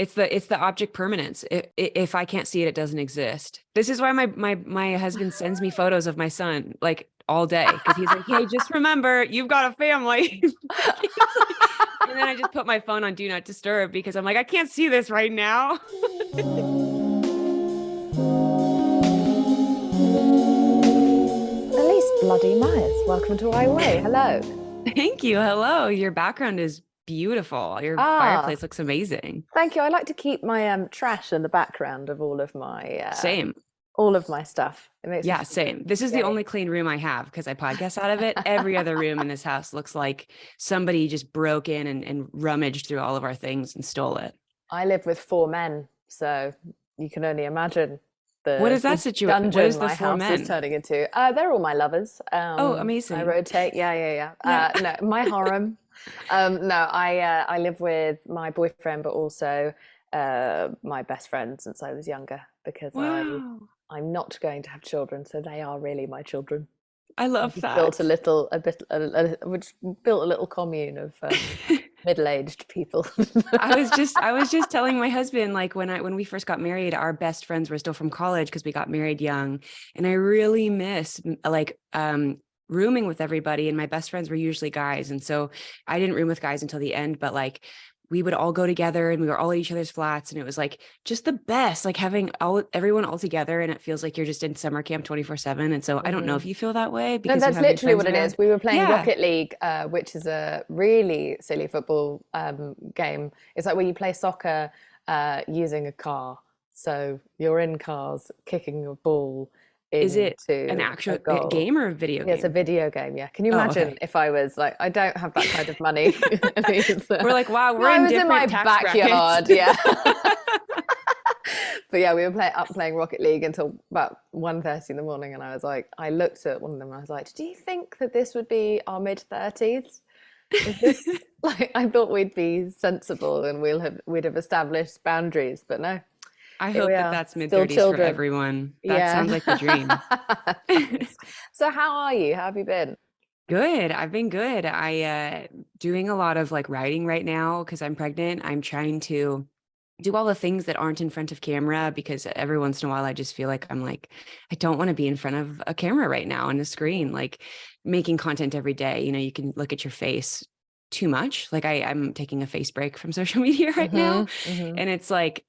It's the object permanence. If I can't see it, it doesn't exist. This is why my husband sends me photos of my son like all day, because he's like, hey, just remember you've got a family. And then I just put my phone on do not disturb because I'm like, I can't see this right now. Elyse bloody Myers, welcome to I Way. Hello. Thank you. Hello. Your background is beautiful. Your Ah, fireplace looks amazing. thank you. I like to keep my trash in the background of Same. all of my stuff. It makes me Yeah, feel same. really This is the gay. only clean room I have because I podcast out of it. Every other room in this house looks like somebody just broke in and rummaged through all of our things and stole it. I live with four men, so you can only imagine What is that the situation? What dungeon is the my four house is men? turning into. They're all my lovers. Oh, I amazing. rotate. Yeah. Yeah. No, my harem. No, I live with my boyfriend, but also my best friend since I was younger because Wow. I'm not going to have children, so they are really my children. I I love just built that. which built a little commune of middle-aged people. I was just telling my husband, like when we first got married, our best friends were still from college because we got married young. And I really miss like rooming with everybody. And my best friends were usually guys. And so I didn't room with guys until the end, but like we would all go together and we were all at each other's flats. And it was like just the best, like having everyone all together. And it feels like you're just in summer camp 24/7. And so I don't know Mhm. if you feel that way No, because you that's have your literally friends what it is. around. We were playing Yeah. Rocket League, which is a really silly football game. It's like where you play soccer using a car. So you're in cars kicking a ball Is it an into actual a goal. game or a video Yeah, it's a game? video game. Yeah. Can you Oh, imagine okay. if I was like, I don't have that kind of money. We're like, wow, No, we're I in was in my different tax brackets. backyard. Yeah. But yeah, we were playing Rocket League until about 1:30 in the morning, and I was like, I looked at one of them and I was like, do you think that this would be our mid-30s? Is this like I thought we'd be sensible and we'd have established boundaries, but no, I here we hope that are, that's mid still 30s for children. everyone. That sounds Yeah. like the dream. Thanks. So how are you? How have you been? Good. I've been good. I doing a lot of like writing right now because I'm pregnant. I'm trying to do all the things that aren't in front of camera because every once in a while I just feel like I'm like I don't want to be in front of a camera right now on a screen, like making content every day. You know, you can look at your face too much. Like I'm taking a face break from social media right now. Hmm. And it's like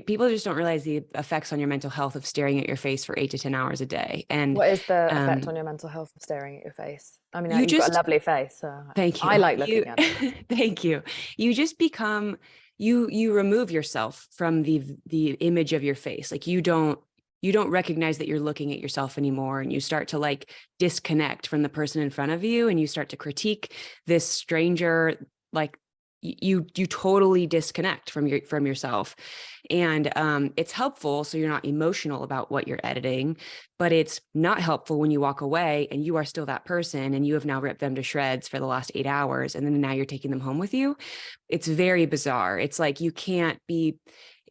people just don't realize the effects on your mental health of staring at your face for 8 to 10 hours a day. And What is the effect um on your mental health of staring at your face? I mean, you you've got a just lovely face, so thank I you. like You looking at it. thank you. You just become you remove yourself from the image of your face. Like you don't recognize that you're looking at yourself anymore, and you start to like disconnect from the person in front of you, and you start to critique this stranger. Like you totally disconnect from yourself. And it's helpful so you're not emotional about what you're editing, but it's not helpful when you walk away and you are still that person and you have now ripped them to shreds for the last 8 hours and then now you're taking them home with you. It's very bizarre. It's like you can't be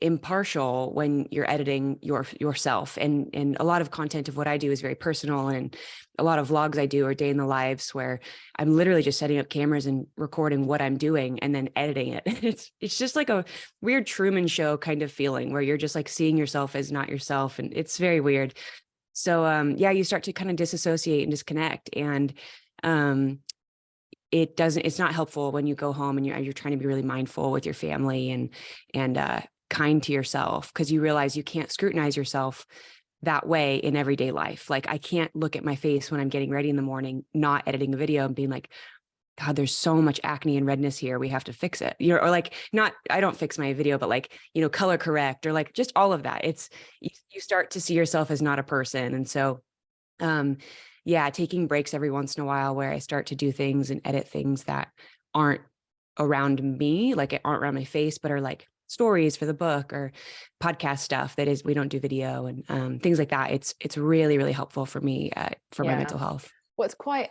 impartial when you're editing yourself. And a lot of content of what I do is very personal, and a lot of vlogs I do are day in the lives where I'm literally just setting up cameras and recording what I'm doing and then editing it. It's just like a weird Truman Show kind of feeling where you're just like seeing yourself as not yourself, and it's very weird. So yeah, you start to kind of disassociate and disconnect, and um it's not helpful when you go home and you're trying to be really mindful with your family and kind to yourself, because you realize you can't scrutinize yourself that way in everyday life. Like I can't look at my face when I'm getting ready in the morning, not editing a video and being like, God, there's so much acne and redness here. We have to fix it. You know, or like not, I don't fix my video, but like, you know, color correct or like just all of that. It's, you start to see yourself as not a person. And so, um, yeah, taking breaks every once in a while where I start to do things and edit things that aren't around me, like it aren't around my face, but are like stories for the book or podcast stuff that is, we don't do video and things like that. It's really, really helpful for me, for my Yeah. mental health. Well, it's quite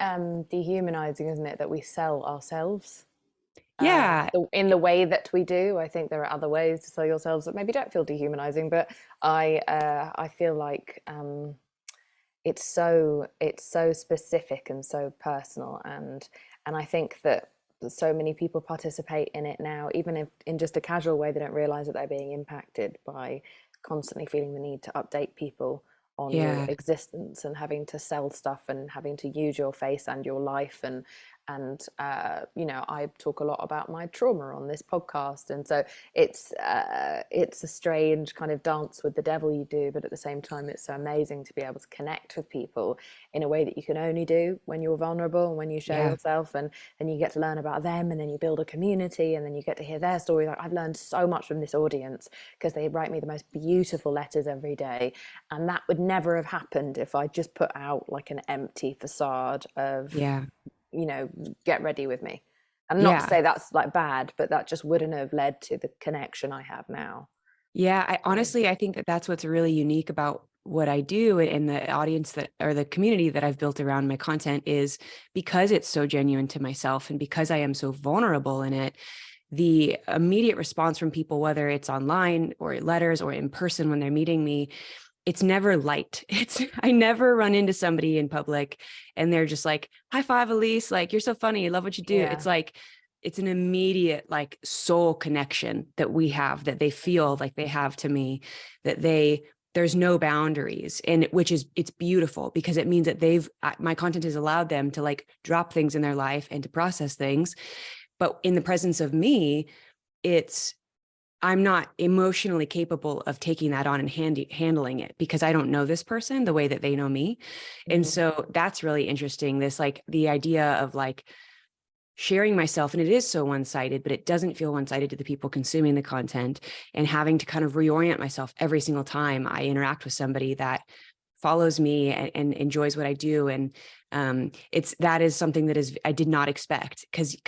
dehumanizing, isn't it, that we sell ourselves Yeah. in the way that we do. I think there are other ways to sell yourselves that maybe don't feel dehumanizing, but I feel like it's so specific and so personal, and I think that so many people participate in it now, even if in just a casual way, they don't realize that they're being impacted by constantly feeling the need to update people on your Yeah. existence and having to sell stuff and having to use your face and your life. And you know, I talk a lot about my trauma on this podcast, and so it's a strange kind of dance with the devil you do, but at the same time it's so amazing to be able to connect with people in a way that you can only do when you're vulnerable and when you share Yeah. yourself, and then you get to learn about them, and then you build a community, and then you get to hear their story. Like, I've learned so much from this audience because they write me the most beautiful letters every day, and that would never have happened if I just put out like an empty facade of, Yeah. you know, get ready with me. And not to Yeah. say that's like bad, but that just wouldn't have led to the connection I have now. Yeah. I So, honestly, I think that that's what's really unique about what I do and the audience that, or the community that I've built around my content, is because it's so genuine to myself and because I am so vulnerable in it. The immediate response from people, whether it's online or letters or in person when they're meeting me, it's never light. I never run into somebody in public and they're just like, high five, Elyse. Like, you're so funny. I love what you do. yeah. It's like, it's an immediate like soul connection that we have, that they feel like they have to me, that there's no boundaries, and which is, it's beautiful because it means that my content has allowed them to like drop things in their life and to process things. But in the presence of me, I'm not emotionally capable of taking that on and handling it because I don't know this person the way that they know me. And Mm. so that's really interesting. This, like, the idea of like sharing myself, and it is so one-sided, but it doesn't feel one-sided to the people consuming the content, and having to kind of reorient myself every single time I interact with somebody that follows me and enjoys what I do. And that is something that I did not expect, because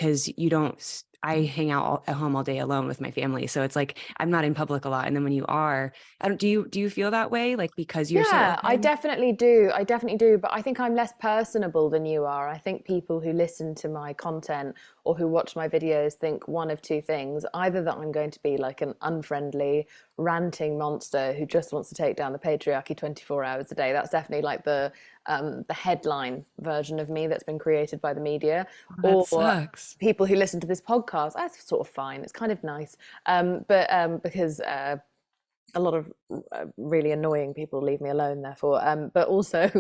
I hang out at home all day alone with my family. So it's like, I'm not in public a lot. And then when you are, do you feel that way? Like, because you're so Yeah, I open? definitely do. I definitely do. But I think I'm less personable than you are. I think people who listen to my content or who watch my videos think one of two things: either that I'm going to be like an unfriendly, ranting monster who just wants to take down the patriarchy 24 hours a day. That's definitely like the headline version of me that's been created by the media. Oh, that Or sucks. people who listen to this podcast, that's sort of fine. It's kind of nice. But because a lot of really annoying people leave me alone, therefore. But also,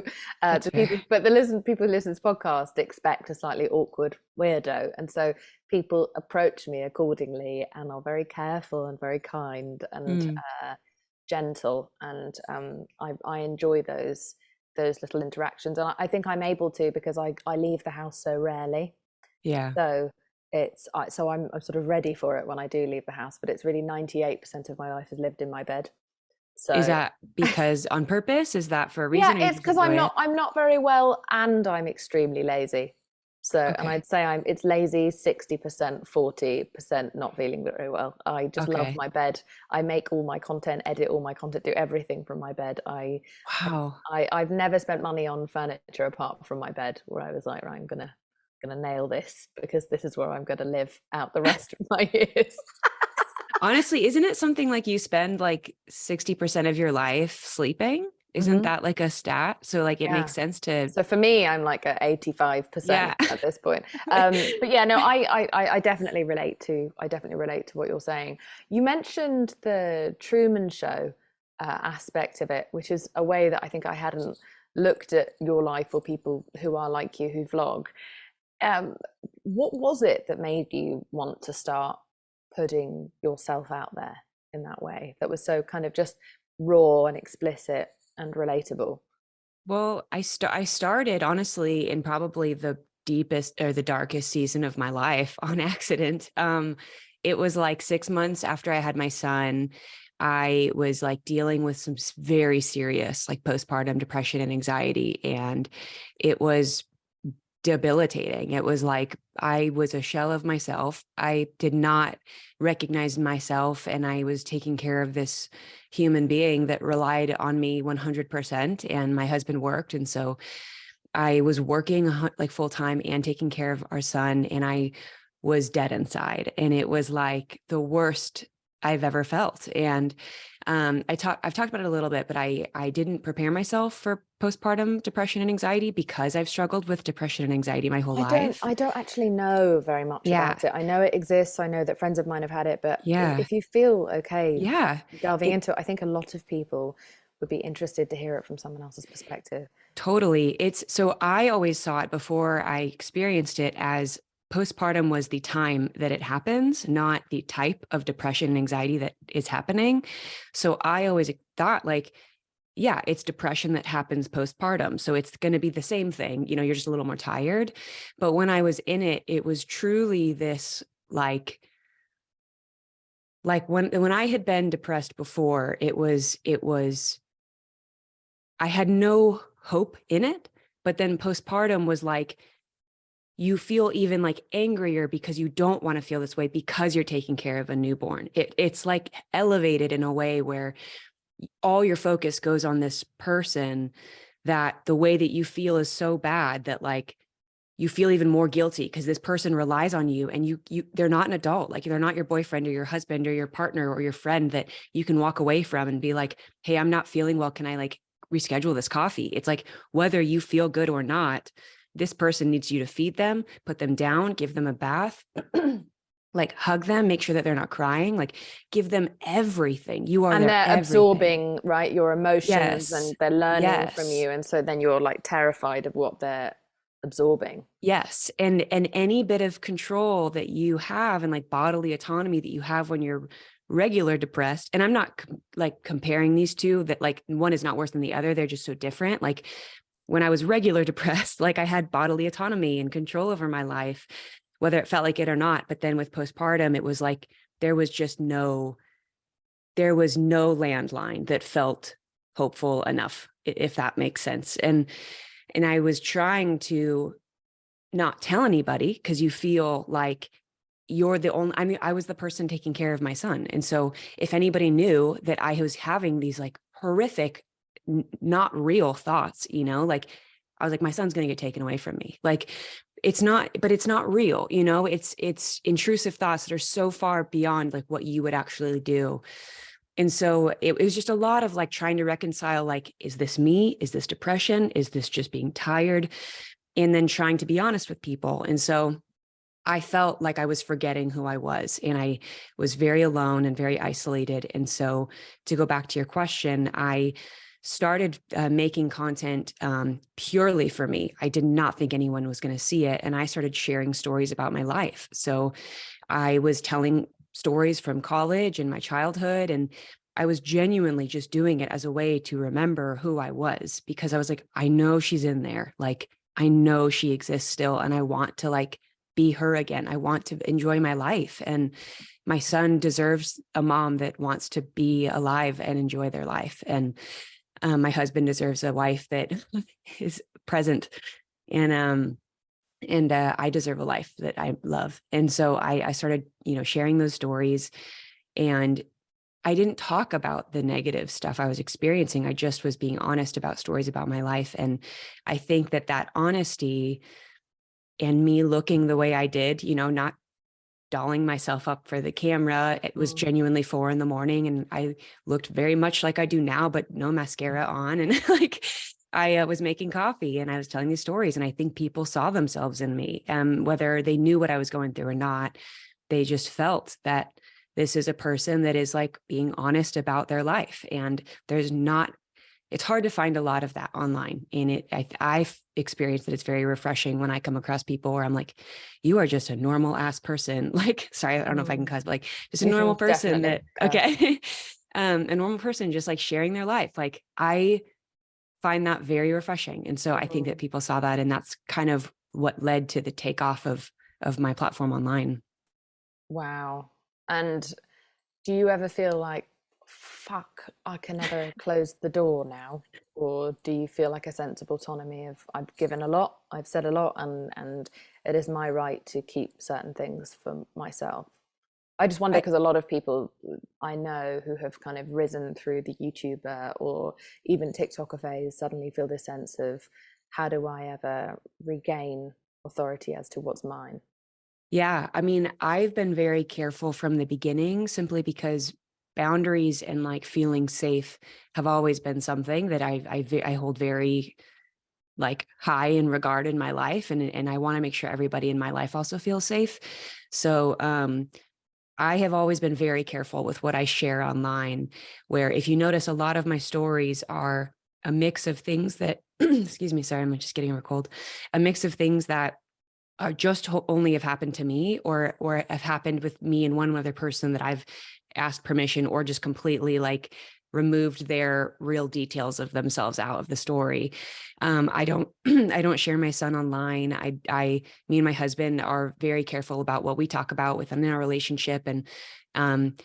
That's fair. people who listen to this podcast expect a slightly awkward weirdo, and so people approach me accordingly and are very careful and very kind and Mm, gentle, and I enjoy those little interactions, and I think I'm able to because I leave the house so rarely. yeah. So I'm sort of ready for it when I do leave the house, but it's really 98% of my life is lived in my bed. Is So that because on purpose? Is that for a yeah, reason, or you it's just because enjoy it? I'm not very well, and I'm extremely lazy. So, and Okay. I'd say it's lazy 60%, 40% not feeling very well. I just love Okay. my bed. I make all my content, edit all my content, do everything from my bed. Wow. I've never spent money on furniture apart from my bed, where I was like, right, I'm gonna nail this because this is where I'm gonna live out the rest of my years. Honestly, isn't it something like you spend like 60% of your life sleeping? Isn't Hmm. that like a stat? So like it Yeah. makes sense to, So for me, I'm like at 85% yeah. at this point. But yeah, no, I definitely relate to what you're saying. You mentioned the Truman Show aspect of it, which is a way that I think I hadn't looked at your life or people who are like you who vlog. Um, what was it that made you want to start putting yourself out there in that way that was so kind of just raw and explicit and relatable? Well, I started honestly in probably the deepest or the darkest season of my life on accident. It was like 6 months after I had my son. I was like dealing with some very serious like postpartum depression and anxiety, and it was debilitating. It was like I was a shell of myself. I did not recognize myself, and I was taking care of this human being that relied on me 100%. And my husband worked, and so I was working like full time and taking care of our son, and I was dead inside. And it was like the worst I've ever felt. And I've talked about it a little bit, but I didn't prepare myself for postpartum depression and anxiety because I've struggled with depression and anxiety my whole life. I don't actually know very much Yeah. about it. I know it exists. I know that friends of mine have had it, but Yeah. if you feel okay Yeah. delving It into it, I think a lot of people would be interested to hear it from someone else's perspective. totally. It's so I always saw it before I experienced it as postpartum was the time that it happens, not the type of depression and anxiety that is happening. So I always thought like, yeah, it's depression that happens postpartum. So it's going to be the same thing. You know, you're just a little more tired. But when I was in it, it was truly this like when I had been depressed before, it was I had no hope in it. But then postpartum was like, you feel even like angrier because you don't want to feel this way because you're taking care of a newborn. It's like elevated in a way where all your focus goes on this person, that the way that you feel is so bad that like you feel even more guilty because this person relies on you, and they're not an adult. Like they're not your boyfriend or your husband or your partner or your friend that you can walk away from and be like, hey, I'm not feeling well, can I like reschedule this coffee? It's like, whether you feel good or not, this person needs you to feed them, put them down, give them a bath, like hug them, make sure that they're not crying, like give them everything. You are And their they're everything. absorbing, right, your emotions, Yes. and they're learning from Yes. you. And so then you're like terrified of what they're absorbing. Yes. And any bit of control that you have and like bodily autonomy that you have when you're regular depressed, and I'm not like comparing these two, that like one is not worse than the other. They're just so different. Like when I was regular depressed, like I had bodily autonomy and control over my life, whether it felt like it or not. But then with postpartum, it was like there was just there was no landline that felt hopeful enough, if that makes sense. And I was trying to not tell anybody because you feel like you're the only, I mean, I was the person taking care of my son. And so if anybody knew that I was having these like horrific, not real thoughts, you know, like I was like, my son's going to get taken away from me. Like it's not, but it's not real, you know, it's intrusive thoughts that are so far beyond like what you would actually do. And so it was just a lot of like trying to reconcile, like, is this me? Is this depression? Is this just being tired? And then trying to be honest with people. And so I felt like I was forgetting who I was, and I was very alone and very isolated. And so to go back to your question, I started making content purely for me. I did not think anyone was going to see it. And I started sharing stories about my life. So I was telling stories from college and my childhood, and I was genuinely just doing it as a way to remember who I was, because I was like, I know she's in there. Like, I know she exists still, and I want to like be her again. I want to enjoy my life. And my son deserves a mom that wants to be alive and enjoy their life. And my husband deserves a wife that is present. And I deserve a life that I love. And so I started, you know, sharing those stories, and I didn't talk about the negative stuff I was experiencing. I just was being honest about stories about my life. And I think that that honesty and me looking the way I did, you know, not dolling myself up for the camera. It was genuinely 4 a.m. and I looked very much like I do now, but no mascara on. And like, I was making coffee and I was telling these stories, and I think people saw themselves in me, whether they knew what I was going through or not. They just felt that this is a person that is like being honest about their life. And there's not, it's hard to find a lot of that online. And I've experienced that it's very refreshing when I come across people where I'm like, you are just a normal ass person. Like, sorry, I don't know if I can cuss, but like just a You normal can person definitely that, curse. okay. A normal person just like sharing their life. Like I find that very refreshing. And so I think that people saw that, and that's kind of what led to the takeoff of my platform online. Wow. And do you ever feel like, fuck, I can never close the door now? Or do you feel like a sense of autonomy of, I've given a lot, I've said a lot, and it is my right to keep certain things for myself? I just wonder I, because a lot of people I know who have kind of risen through the YouTuber or even TikToker phase suddenly feel this sense of, how do I ever regain authority as to what's mine? Yeah. I mean, I've been very careful from the beginning simply because boundaries and like feeling safe have always been something that I hold very like high in regard in my life. And I want to make sure everybody in my life also feels safe. So, I have always been very careful with what I share online, where if you notice, a lot of my stories are a mix of things that, excuse me, sorry, I'm just getting over a cold, a mix of things that are just only have happened to me or have happened with me and one other person that I've asked permission or just completely like removed their real details of themselves out of the story. I don't I don't share my son online. Me and my husband are very careful about what we talk about within our relationship. And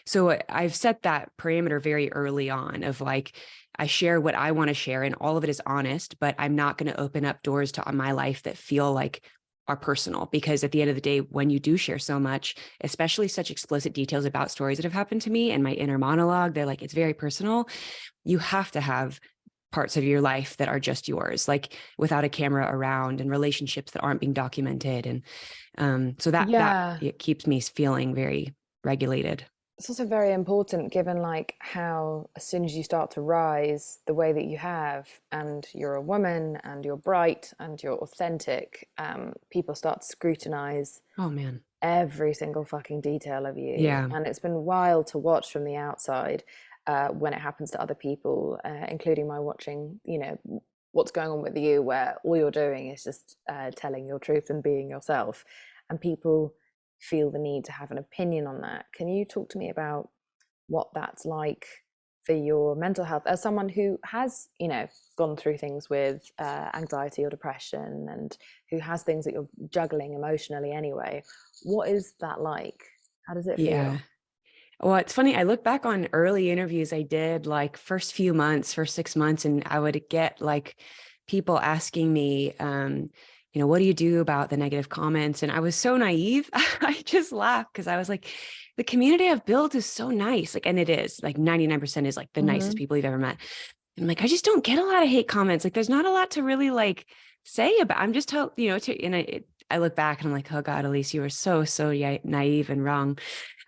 so I've set that parameter very early on of like, I share what I want to share and all of it is honest, but I'm not going to open up doors to my life that feel like are personal, because at the end of the day, when you do share so much, especially such explicit details about stories that have happened to me and my inner monologue, they're like, it's very personal. You have to have parts of your life that are just yours, like without a camera around, and relationships that aren't being documented. And so that Yeah. it keeps me feeling very regulated. It's also very important given like how as soon as you start to rise the way that you have and you're a woman and you're bright and you're authentic, people start to scrutinize Oh man. every single fucking detail of you. Yeah. And it's been wild to watch from the outside when it happens to other people, including my watching, you know, what's going on with you, where all you're doing is just telling your truth and being yourself. And people feel the need to have an opinion on that. Can you talk to me about what that's like for your mental health as someone who has, you know, gone through things with anxiety or depression and who has things that you're juggling emotionally anyway? What is that like? How does it Yeah. feel? Well, it's funny. I look back on early interviews I did like first few months, first 6 months, and I would get like people asking me, what do you do about the negative comments? And I was so naive. I just laughed because I was like, the community I've built is so nice. Like, and it is like 99% is like the nicest Mm-hmm. people you've ever met. And I'm like, I just don't get a lot of hate comments. Like, there's not a lot to really like say about. I'm just, I look back and I'm like, oh God, Elyse, you were so naive and wrong.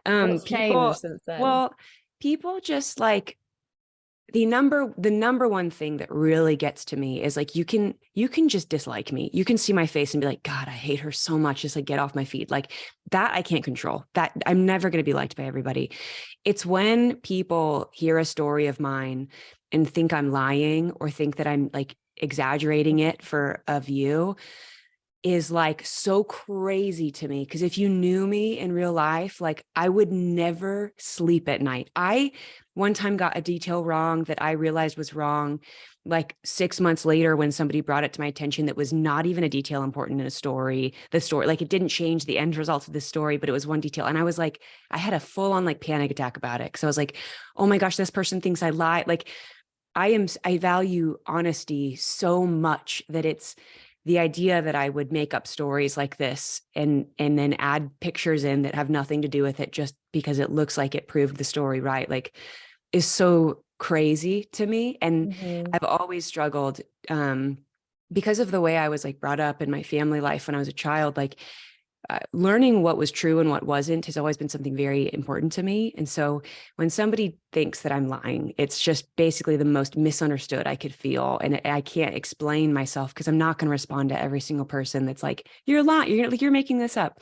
What's People, changed since then? well, people just like the number one thing that really gets to me is like you can just dislike me. You can see my face and be like, God, I hate her so much. Just like get off my feet. Like that I can't control. That I'm never going to be liked by everybody. It's when people hear a story of mine and think I'm lying or think that I'm like exaggerating it for a view is like so crazy to me. Because if you knew me in real life, like I would never sleep at night. I one time got a detail wrong that I realized was wrong like 6 months later when somebody brought it to my attention that was not even a detail important in a story. The story, like it didn't change the end results of the story, but it was one detail. And I was like, I had a full on like panic attack about it. Cause I was like, oh my gosh, this person thinks I lie. Like I value honesty so much that it's the idea that I would make up stories like this and then add pictures in that have nothing to do with it just because it looks like it proved the story right, like is so crazy to me. And Mm-hmm. I've always struggled because of the way I was like brought up in my family life when I was a child, like learning what was true and what wasn't has always been something very important to me. And so when somebody thinks that I'm lying, it's just basically the most misunderstood I could feel. And I can't explain myself because I'm not going to respond to every single person that's like, you're lying, you're making this up.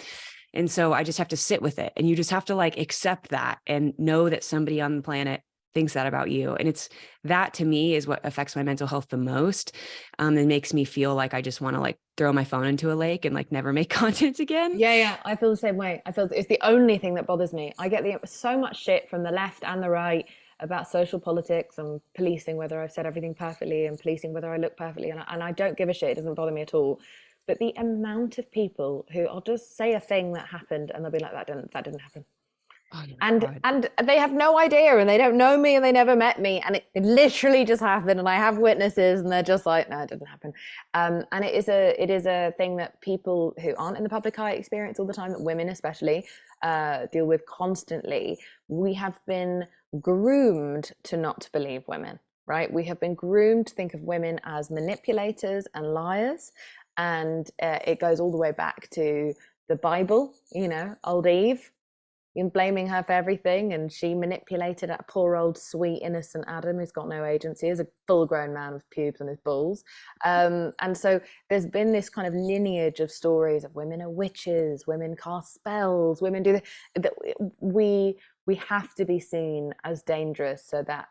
And so I just have to sit with it. And you just have to like accept that and know that somebody on the planet thinks that about you. And it's that to me is what affects my mental health the most. And makes me feel like I just want to like throw my phone into a lake and like never make content again. Yeah, yeah, I feel the same way. I feel it's the only thing that bothers me. I get so much shit from the left and the right about social politics and policing whether I've said everything perfectly and policing whether I look perfectly, and I don't give a shit. It doesn't bother me at all. But the amount of people who I'll just say a thing that happened and they'll be like, that didn't happen. Oh my and God. and they have no idea and they don't know me and they never met me and it literally just happened and I have witnesses and they're just like, no, it didn't happen. And it is a thing that people who aren't in the public eye experience all the time, that women especially deal with constantly. We have been groomed to not believe women, right? We have been groomed to think of women as manipulators and liars. And it goes all the way back to the Bible, you know, old Eve, and blaming her for everything, and she manipulated that poor old sweet innocent Adam who's got no agency as a full-grown man with pubes on his balls. And so there's been this kind of lineage of stories of women are witches, women cast spells, women do that. We have to be seen as dangerous so that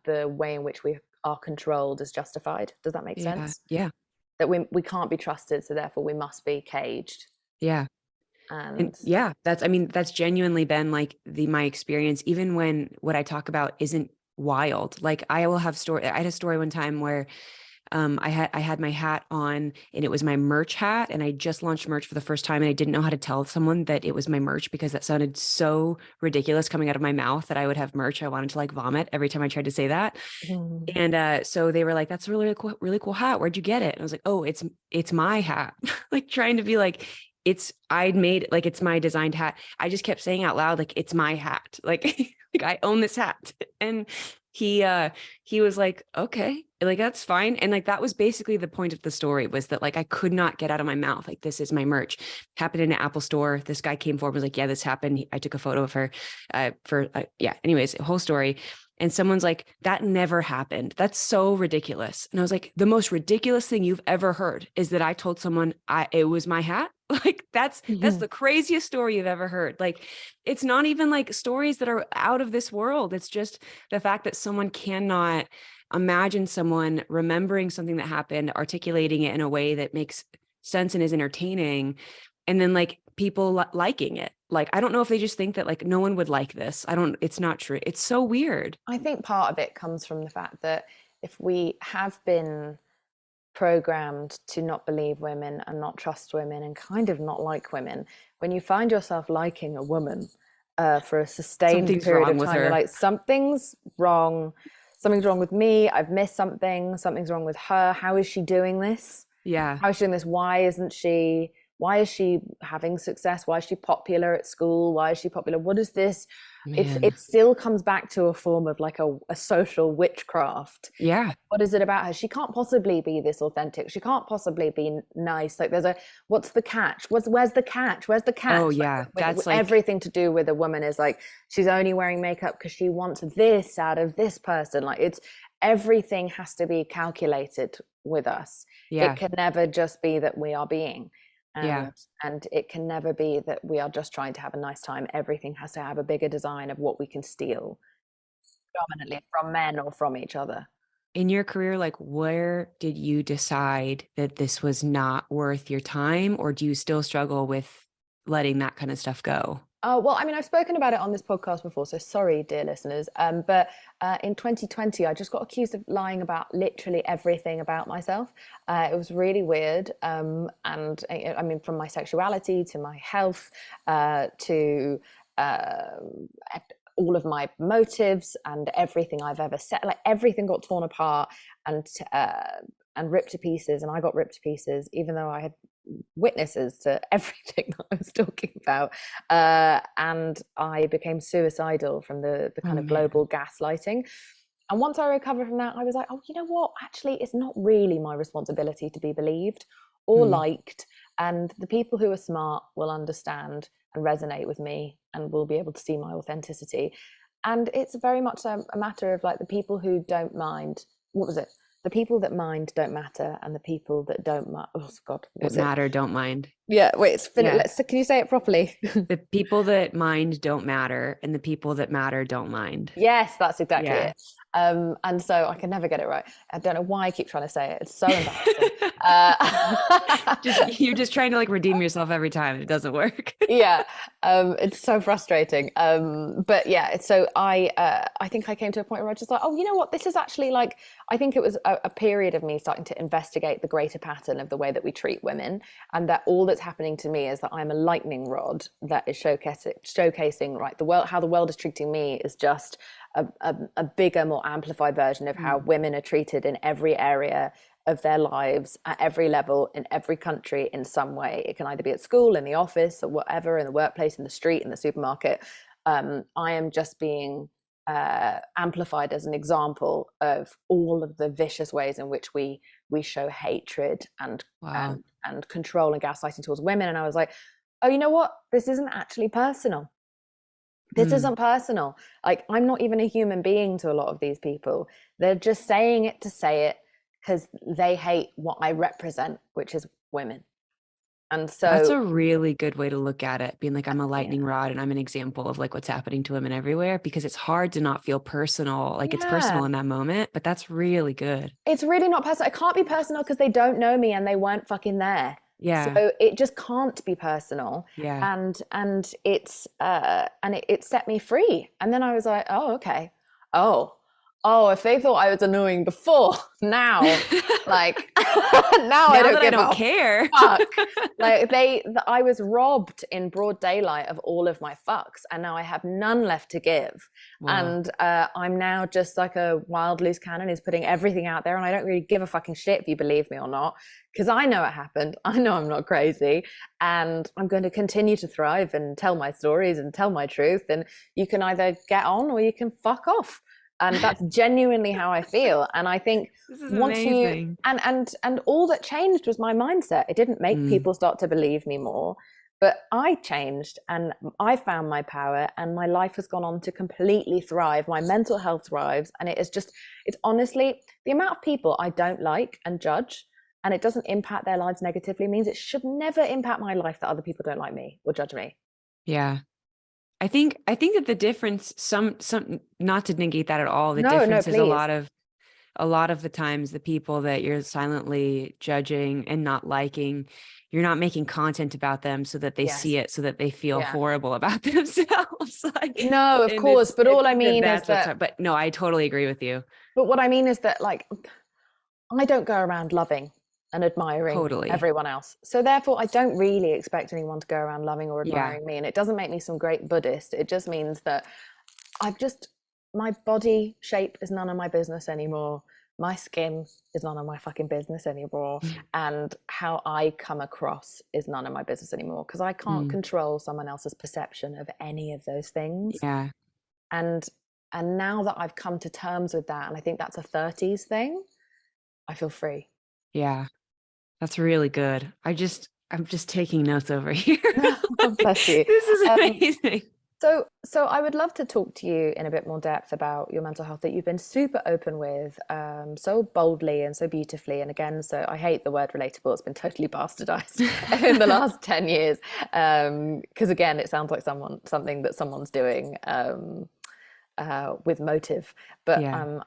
the way in which we are controlled is justified. Does that make sense? Yeah. That we can't be trusted, so therefore we must be caged. Yeah. And yeah, that's genuinely been like my experience, even when what I talk about isn't wild. Like I had a story one time where I had my hat on and it was my merch hat, and I just launched merch for the first time, and I didn't know how to tell someone that it was my merch because that sounded so ridiculous coming out of my mouth that I would have merch. I wanted to like vomit every time I tried to say that. And so they were like, "That's a really cool hat. Where'd you get it?" And I was like, "Oh, it's my hat." Like trying to be like, I'd made like it's my designed hat. I just kept saying out loud, like, it's my hat. Like, like I own this hat. And he was like, okay, like that's fine. And like that was basically the point of the story, was that like I could not get out of my mouth, like, this is my merch. Happened in an Apple store. This guy came forward, was like, yeah, this happened. I took a photo of her yeah, anyways, whole story. And someone's like, that never happened. That's so ridiculous. And I was like, the most ridiculous thing you've ever heard is that I told someone it was my hat. Like that's the craziest story you've ever heard. Like, it's not even like stories that are out of this world. It's just the fact that someone cannot imagine someone remembering something that happened, articulating it in a way that makes sense and is entertaining, and then like people liking it. Like, I don't know if they just think that like no one would like this. It's not true. It's so weird. I think part of it comes from the fact that if we have been programmed to not believe women and not trust women and kind of not like women, when you find yourself liking a woman for a sustained period of time, you're like, something's wrong with me, I've missed something's wrong with her, how is she doing this? Yeah. How is she doing this? Why is she having success? Why is she popular at school? Why is she popular? What is this? It still comes back to a form of like a social witchcraft. Yeah. What is it about her? She can't possibly be this authentic. She can't possibly be nice. Like what's the catch? Where's the catch? Where's the catch? Oh yeah. That's like everything to do with a woman is like, she's only wearing makeup because she wants this out of this person. Like everything has to be calculated with us. Yeah. It can never just be that we are being. Yeah. And it can never be that we are just trying to have a nice time. Everything has to have a bigger design of what we can steal, predominantly from men or from each other. In your career, like, where did you decide that this was not worth your time, or do you still struggle with letting that kind of stuff go? Well, I mean, I've spoken about it on this podcast before, so sorry, dear listeners. But in 2020, I just got accused of lying about literally everything about myself. It was really weird. And I mean, from my sexuality to my health to all of my motives and everything I've ever said, like everything got torn apart and ripped to pieces. And I got ripped to pieces, even though I had witnesses to everything that I was talking about, and I became suicidal from the kind of global gaslighting. And once I recovered from that, I was like, oh, you know what, actually it's not really my responsibility to be believed or liked, and the people who are smart will understand and resonate with me and will be able to see my authenticity. And it's very much a matter of like, the people who don't mind, what was it, the people that mind don't matter, and the people that don't matter don't mind. Yeah, wait, it's finished. Can you say it properly? The people that mind don't matter, and the people that matter don't mind. Yes, that's exactly it. And so I can never get it right. I don't know why I keep trying to say it. It's so embarrassing. You're just trying to like redeem yourself every time. It doesn't work. Yeah, it's so frustrating. But yeah, so I think I came to a point where I was just like, oh, you know what? This is actually like, I think it was a period of me starting to investigate the greater pattern of the way that we treat women, and that all that's happening to me is that I'm a lightning rod that is showcasing right, the world, how the world is treating me is just a bigger, more amplified version of how women are treated in every area of their lives, at every level, in every country, in some way. It can either be at school, in the office, or whatever, in the workplace, in the street, in the supermarket. I am just being amplified as an example of all of the vicious ways in which we show hatred and control and gaslighting towards women. And I was like, oh, you know what? This isn't actually personal. This Mm, isn't personal. Like, I'm not even a human being to a lot of these people. They're just saying it to say it because they hate what I represent, which is women. And that's so, a really good way to look at it, being like, I'm a yeah, lightning rod and I'm an example of like what's happening to women everywhere, because it's hard to not feel personal. Like it's yeah, personal in that moment, but that's really good. it's really not personal. It can't be personal because they don't know me and they weren't fucking there. So Yeah. it just can't be personal. Yeah. And it set me free. And then I was like, oh, okay. Oh, oh, if they thought I was annoying before, now, like, now I Now don't that I give don't a care. fuck. Like I was robbed in broad daylight of all of my fucks, and now I have none left to give. Wow. And I'm now just like a wild loose cannon who's putting everything out there, and I don't really give a fucking shit if you believe me or not, because I know it happened. I know I'm not crazy, and I'm going to continue to thrive and tell my stories and tell my truth. And you can either get on or you can fuck off. And that's genuinely how I feel. And I think This is once you amazing. and all that changed was my mindset. It didn't make Mm, people start to believe me more, but I changed and I found my power, and my life has gone on to completely thrive. My mental health thrives, and it's honestly, the amount of people I don't like and judge and it doesn't impact their lives negatively means it should never impact my life that other people don't like me or judge me. yeah. I think that the difference, some not to negate that at all, the No, no, difference is please. a lot of the times the people that you're silently judging and not liking, you're not making content about them so that they see Yes. it, so that they feel Yeah. horrible about themselves. Like, No, of and course. But I all I think that mean is that's what's that, hard. But no, I totally agree with you. but what I mean is that, like, I don't go around loving and admiring Totally. everyone else. So therefore, I don't really expect anyone to go around loving or Yeah. admiring me. And it doesn't make me some great Buddhist. It just means that I've just, my body shape is none of my business anymore. My skin is none of my fucking business anymore. And how I come across is none of my business anymore, because I can't Mm, control someone else's perception of any of those things. yeah. And now that I've come to terms with that, and I think that's a 30s thing, I feel free. Yeah. That's really good. I'm just taking notes over here. Bless you. This is Um, amazing. so I would love to talk to you in a bit more depth about your mental health that you've been super open with, so boldly and so beautifully. And again, so I hate the word relatable. It's been totally bastardized in the last 10 years. Because again, it sounds like something that someone's doing with motive. But Yeah.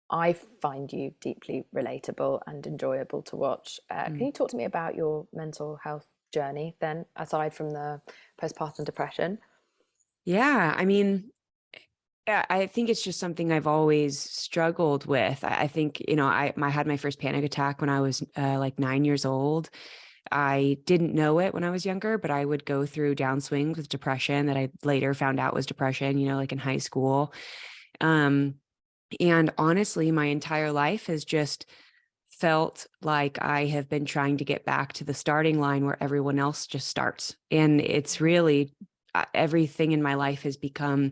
I find you deeply relatable and enjoyable to watch. Can Mm. you talk to me about your mental health journey then, aside from the postpartum depression? Yeah. I mean, I think it's just something I've always struggled with. I think, I had my first panic attack when I was like 9 years old. I didn't know it when I was younger, but I would go through downswings with depression that I later found out was depression, like in high school. Um, and honestly, my entire life has just felt like I have been trying to get back to the starting line where everyone else just starts. And it's really everything in my life has become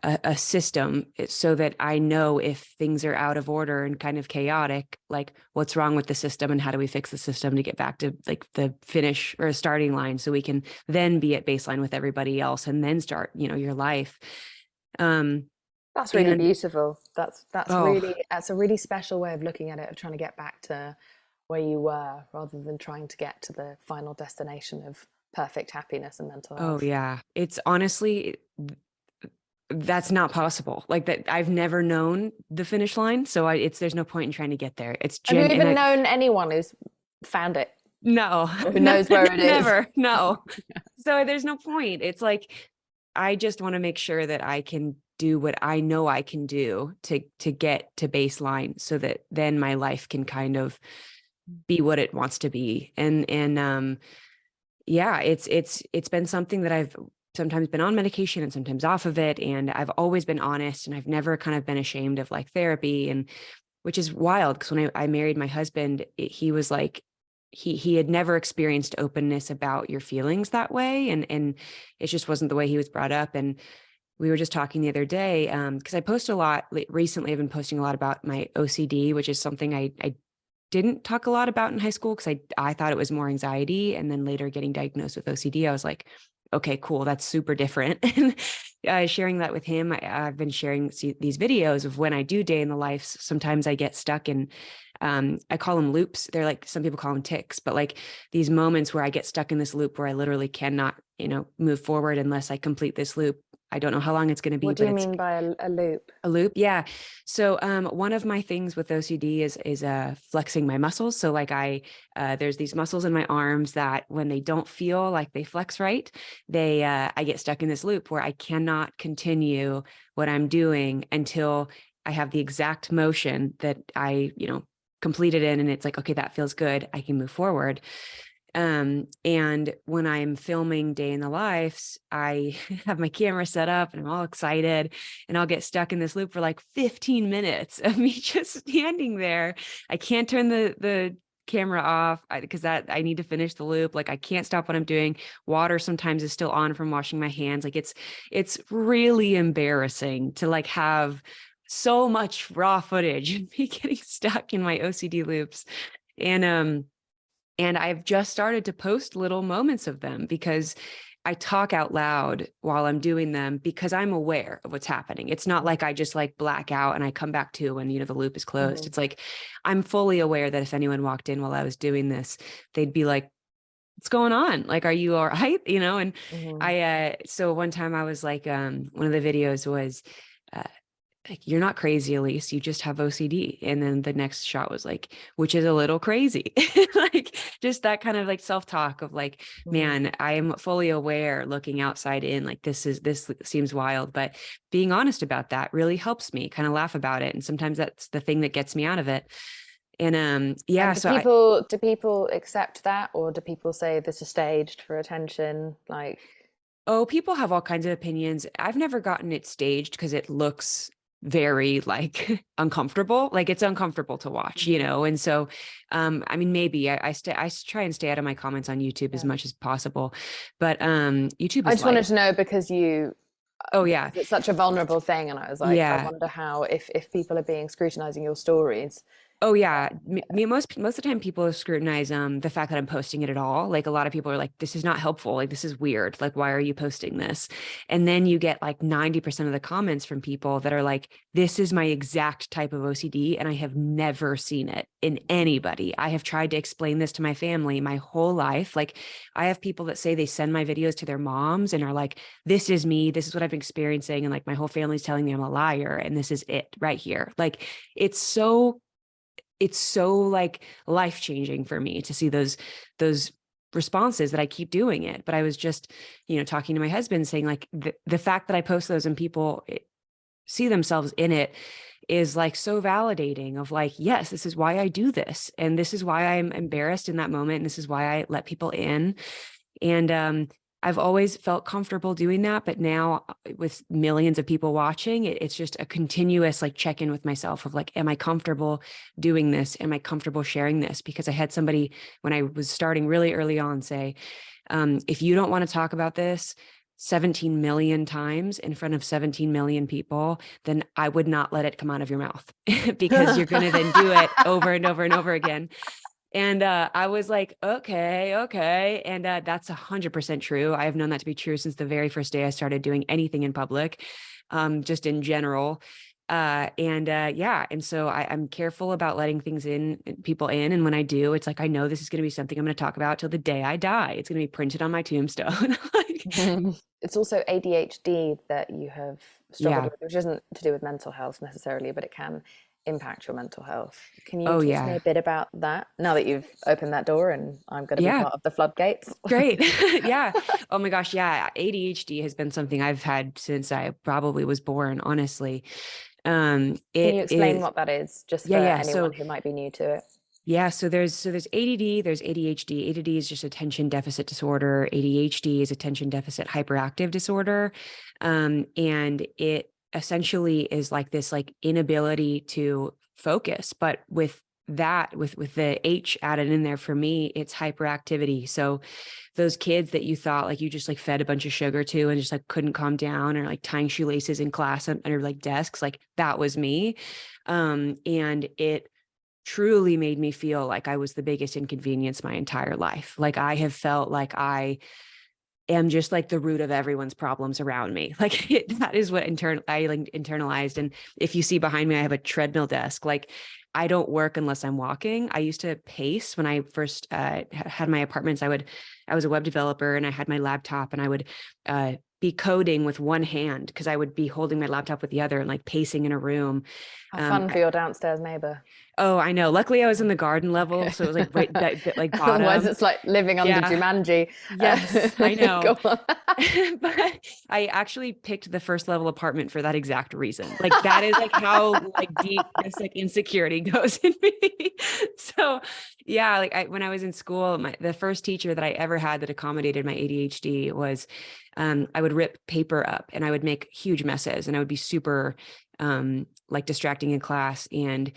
a system so that I know if things are out of order and kind of chaotic, like what's wrong with the system and how do we fix the system to get back to like the finish or starting line so we can then be at baseline with everybody else and then start, your life. Um, That's really and beautiful. oh, That's a really special way of looking at it, of trying to get back to where you were rather than trying to get to the final destination of perfect happiness and mental oh health. yeah. It's honestly that's not possible. Like that, I've never known the finish line, so there's no point in trying to get there. It's Have you and even known anyone who's found it no, or who no, knows where it is? never, no. So there's no point. It's like I just want to make sure that I can do what I know I can do to get to baseline, so that then my life can kind of be what it wants to be. And yeah, it's been something that I've sometimes been on medication and sometimes off of it, and I've always been honest, and I've never kind of been ashamed of like therapy, and which is wild because when I married my husband, he was like he had never experienced openness about your feelings that way, and it just wasn't the way he was brought up. And we were just talking the other day because I post a lot recently. I've been posting a lot about my OCD, which is something I didn't talk a lot about in high school, because I thought it was more anxiety. And then later getting diagnosed with OCD, I was like, okay, cool. That's super different. And sharing that with him, I've been sharing these videos of when I do day in the life. Sometimes I get stuck in, I call them loops. They're like, some people call them ticks, but like these moments where I get stuck in this loop where I literally cannot, move forward unless I complete this loop. I don't know how long it's going to be, What do but you it's mean by a loop? a loop. Yeah. So one of my things with OCD is flexing my muscles. So like there's these muscles in my arms that when they don't feel like they flex right, I get stuck in this loop where I cannot continue what I'm doing until I have the exact motion that I, completed in, and it's like, okay, that feels good. I can move forward. And when I'm filming day in the lives, I have my camera set up and I'm all excited, and I'll get stuck in this loop for like 15 minutes of me just standing there. I can't turn the camera off because I need to finish the loop. Like I can't stop what I'm doing. Water sometimes is still on from washing my hands. Like it's really embarrassing to like have so much raw footage of me getting stuck in my OCD loops. And I've just started to post little moments of them because I talk out loud while I'm doing them because I'm aware of what's happening. It's not like I just like black out and I come back to when, the loop is closed. It's like, I'm fully aware that if anyone walked in while I was doing this, they'd be like, what's going on? Like, are you all right? And so one time I was like, one of the videos was, like, you're not crazy, Elyse, you just have OCD. And then the next shot was like, which is a little crazy. Like just that kind of like self-talk of like, man, I am fully aware looking outside in, like, this seems wild, but being honest about that really helps me kind of laugh about it. And sometimes that's the thing that gets me out of it. And yeah, And do people accept that, or do people say this is staged for attention? Like, oh, people have all kinds of opinions. I've never gotten it staged because it looks very like uncomfortable. Like it's uncomfortable to watch, And so, I mean, maybe I try and stay out of my comments on YouTube as much as possible, but, YouTube I is just wanted like, to know because oh yeah. it's such a vulnerable thing. And I was like, I Yeah. wonder how, if people are being scrutinizing your stories. Oh yeah. Most of the time people scrutinize the fact that I'm posting it at all. Like a lot of people are like, this is not helpful. Like this is weird. Like, why are you posting this? And then you get like 90% of the comments from people that are like, this is my exact type of OCD and I have never seen it in anybody. I have tried to explain this to my family my whole life. Like I have people that say they send my videos to their moms and are like, this is me. This is what I've been experiencing. And like my whole family's telling me I'm a liar and this is it right here. Like it's so like life-changing for me to see those responses that I keep doing it. But I was just, talking to my husband saying like the fact that I post those and people see themselves in it is like so validating of like, yes, this is why I do this. And this is why I'm embarrassed in that moment. And this is why I let people in. And, I've always felt comfortable doing that, but now with millions of people watching, it's just a continuous like check-in with myself of like, am I comfortable doing this? Am I comfortable sharing this? Because I had somebody when I was starting really early on say, if you don't want to talk about this 17 million times in front of 17 million people, then I would not let it come out of your mouth because you're going to then do it over and over and over again. And I was like, okay. And that's 100% true. I have known that to be true since the very first day I started doing anything in public, just in general. Yeah. And so I'm careful about letting people in. And when I do, it's like, I know this is going to be something I'm going to talk about till the day I die. It's going to be printed on my tombstone. It's also ADHD that you have struggled Yeah. with, which isn't to do with mental health necessarily, but it can impact your mental health. Can you Oh, talk to me yeah. a bit about that now that you've opened that door and I'm going to be Yeah. part of the floodgates? Great. Yeah. Oh my gosh. Yeah. ADHD has been something I've had since I probably was born, honestly. Can you explain what that is, just for Yeah. anyone who might be new to it? Yeah. So there's ADD, there's ADHD. ADD is just attention deficit disorder. ADHD is attention deficit hyperactive disorder. And it essentially is like this like inability to focus, but with the H added in there for me, it's hyperactivity. So those kids that you thought like you just like fed a bunch of sugar to and just like couldn't calm down, or like tying shoelaces in class under like desks, like that was me. And it truly made me feel like I was the biggest inconvenience my entire life. Like I have felt like I am just like the root of everyone's problems around me. Like that is what I like internalized. And if you see behind me, I have a treadmill desk. Like I don't work unless I'm walking. I used to pace when I first had my apartments. I was a web developer and I had my laptop and I would be coding with one hand because I would be holding my laptop with the other and like pacing in a room. Have fun for your downstairs neighbor. Oh, I know. Luckily, I was in the garden level, so it was like right, like Otherwise, bottom. it's like living under Yeah. Jumanji. Yes, I know. Go on. But I actually picked the first level apartment for that exact reason. Like that is like how like deep this like insecurity goes in me. So yeah, like when I was in school, the first teacher that I ever had that accommodated my ADHD was I would rip paper up and I would make huge messes and I would be super like distracting in class. And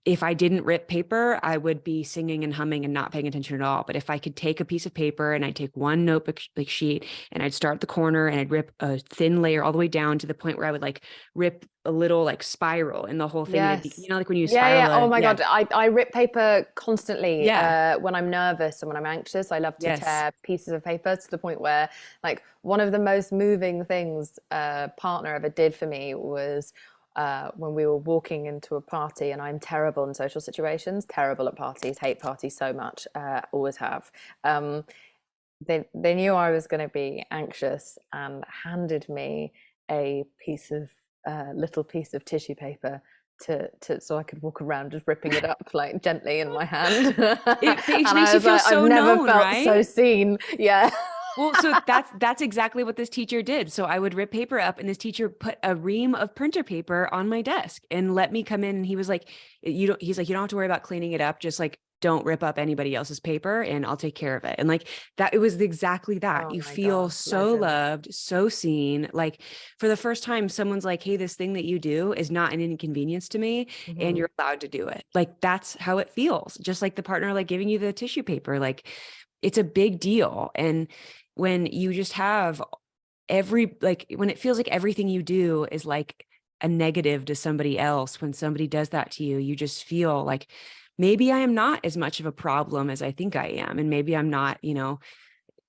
if I didn't rip paper, I would be singing and humming and not paying attention at all. But if I could take a piece of paper and I'd take one notebook like sheet and I'd start at the corner and I'd rip a thin layer all the way down to the point where I would like rip a little like spiral and the whole thing, Yes. be, like when you Yeah, spiral. oh my God. I rip paper constantly Yeah. when I'm nervous and when I'm anxious. I love to Yes. tear pieces of paper to the point where like one of the most moving things a partner ever did for me was when we were walking into a party, and I'm terrible in social situations, terrible at parties, hate parties so much, always have. They knew I was going to be anxious and handed me a little piece of tissue paper to so I could walk around just ripping it up like gently in my hand. It and makes you feel like, so I've never known, felt right? so seen. Yeah. Well, so that's exactly what this teacher did. So I would rip paper up and this teacher put a ream of printer paper on my desk and let me come in. And he was like, he's like, you don't have to worry about cleaning it up. Just like, don't rip up anybody else's paper and I'll take care of it. And like that, it was exactly that. Oh You my feel God, so legend. loved, so seen. Like for the first time, someone's like, hey, this thing that you do is not an inconvenience to me and you're allowed to do it. Like that's how it feels. Just like the partner, like giving you the tissue paper, like it's a big deal. And when you just have when it feels like everything you do is like a negative to somebody else, when somebody does that to you, you just feel like maybe I am not as much of a problem as I think I am. And maybe I'm not, an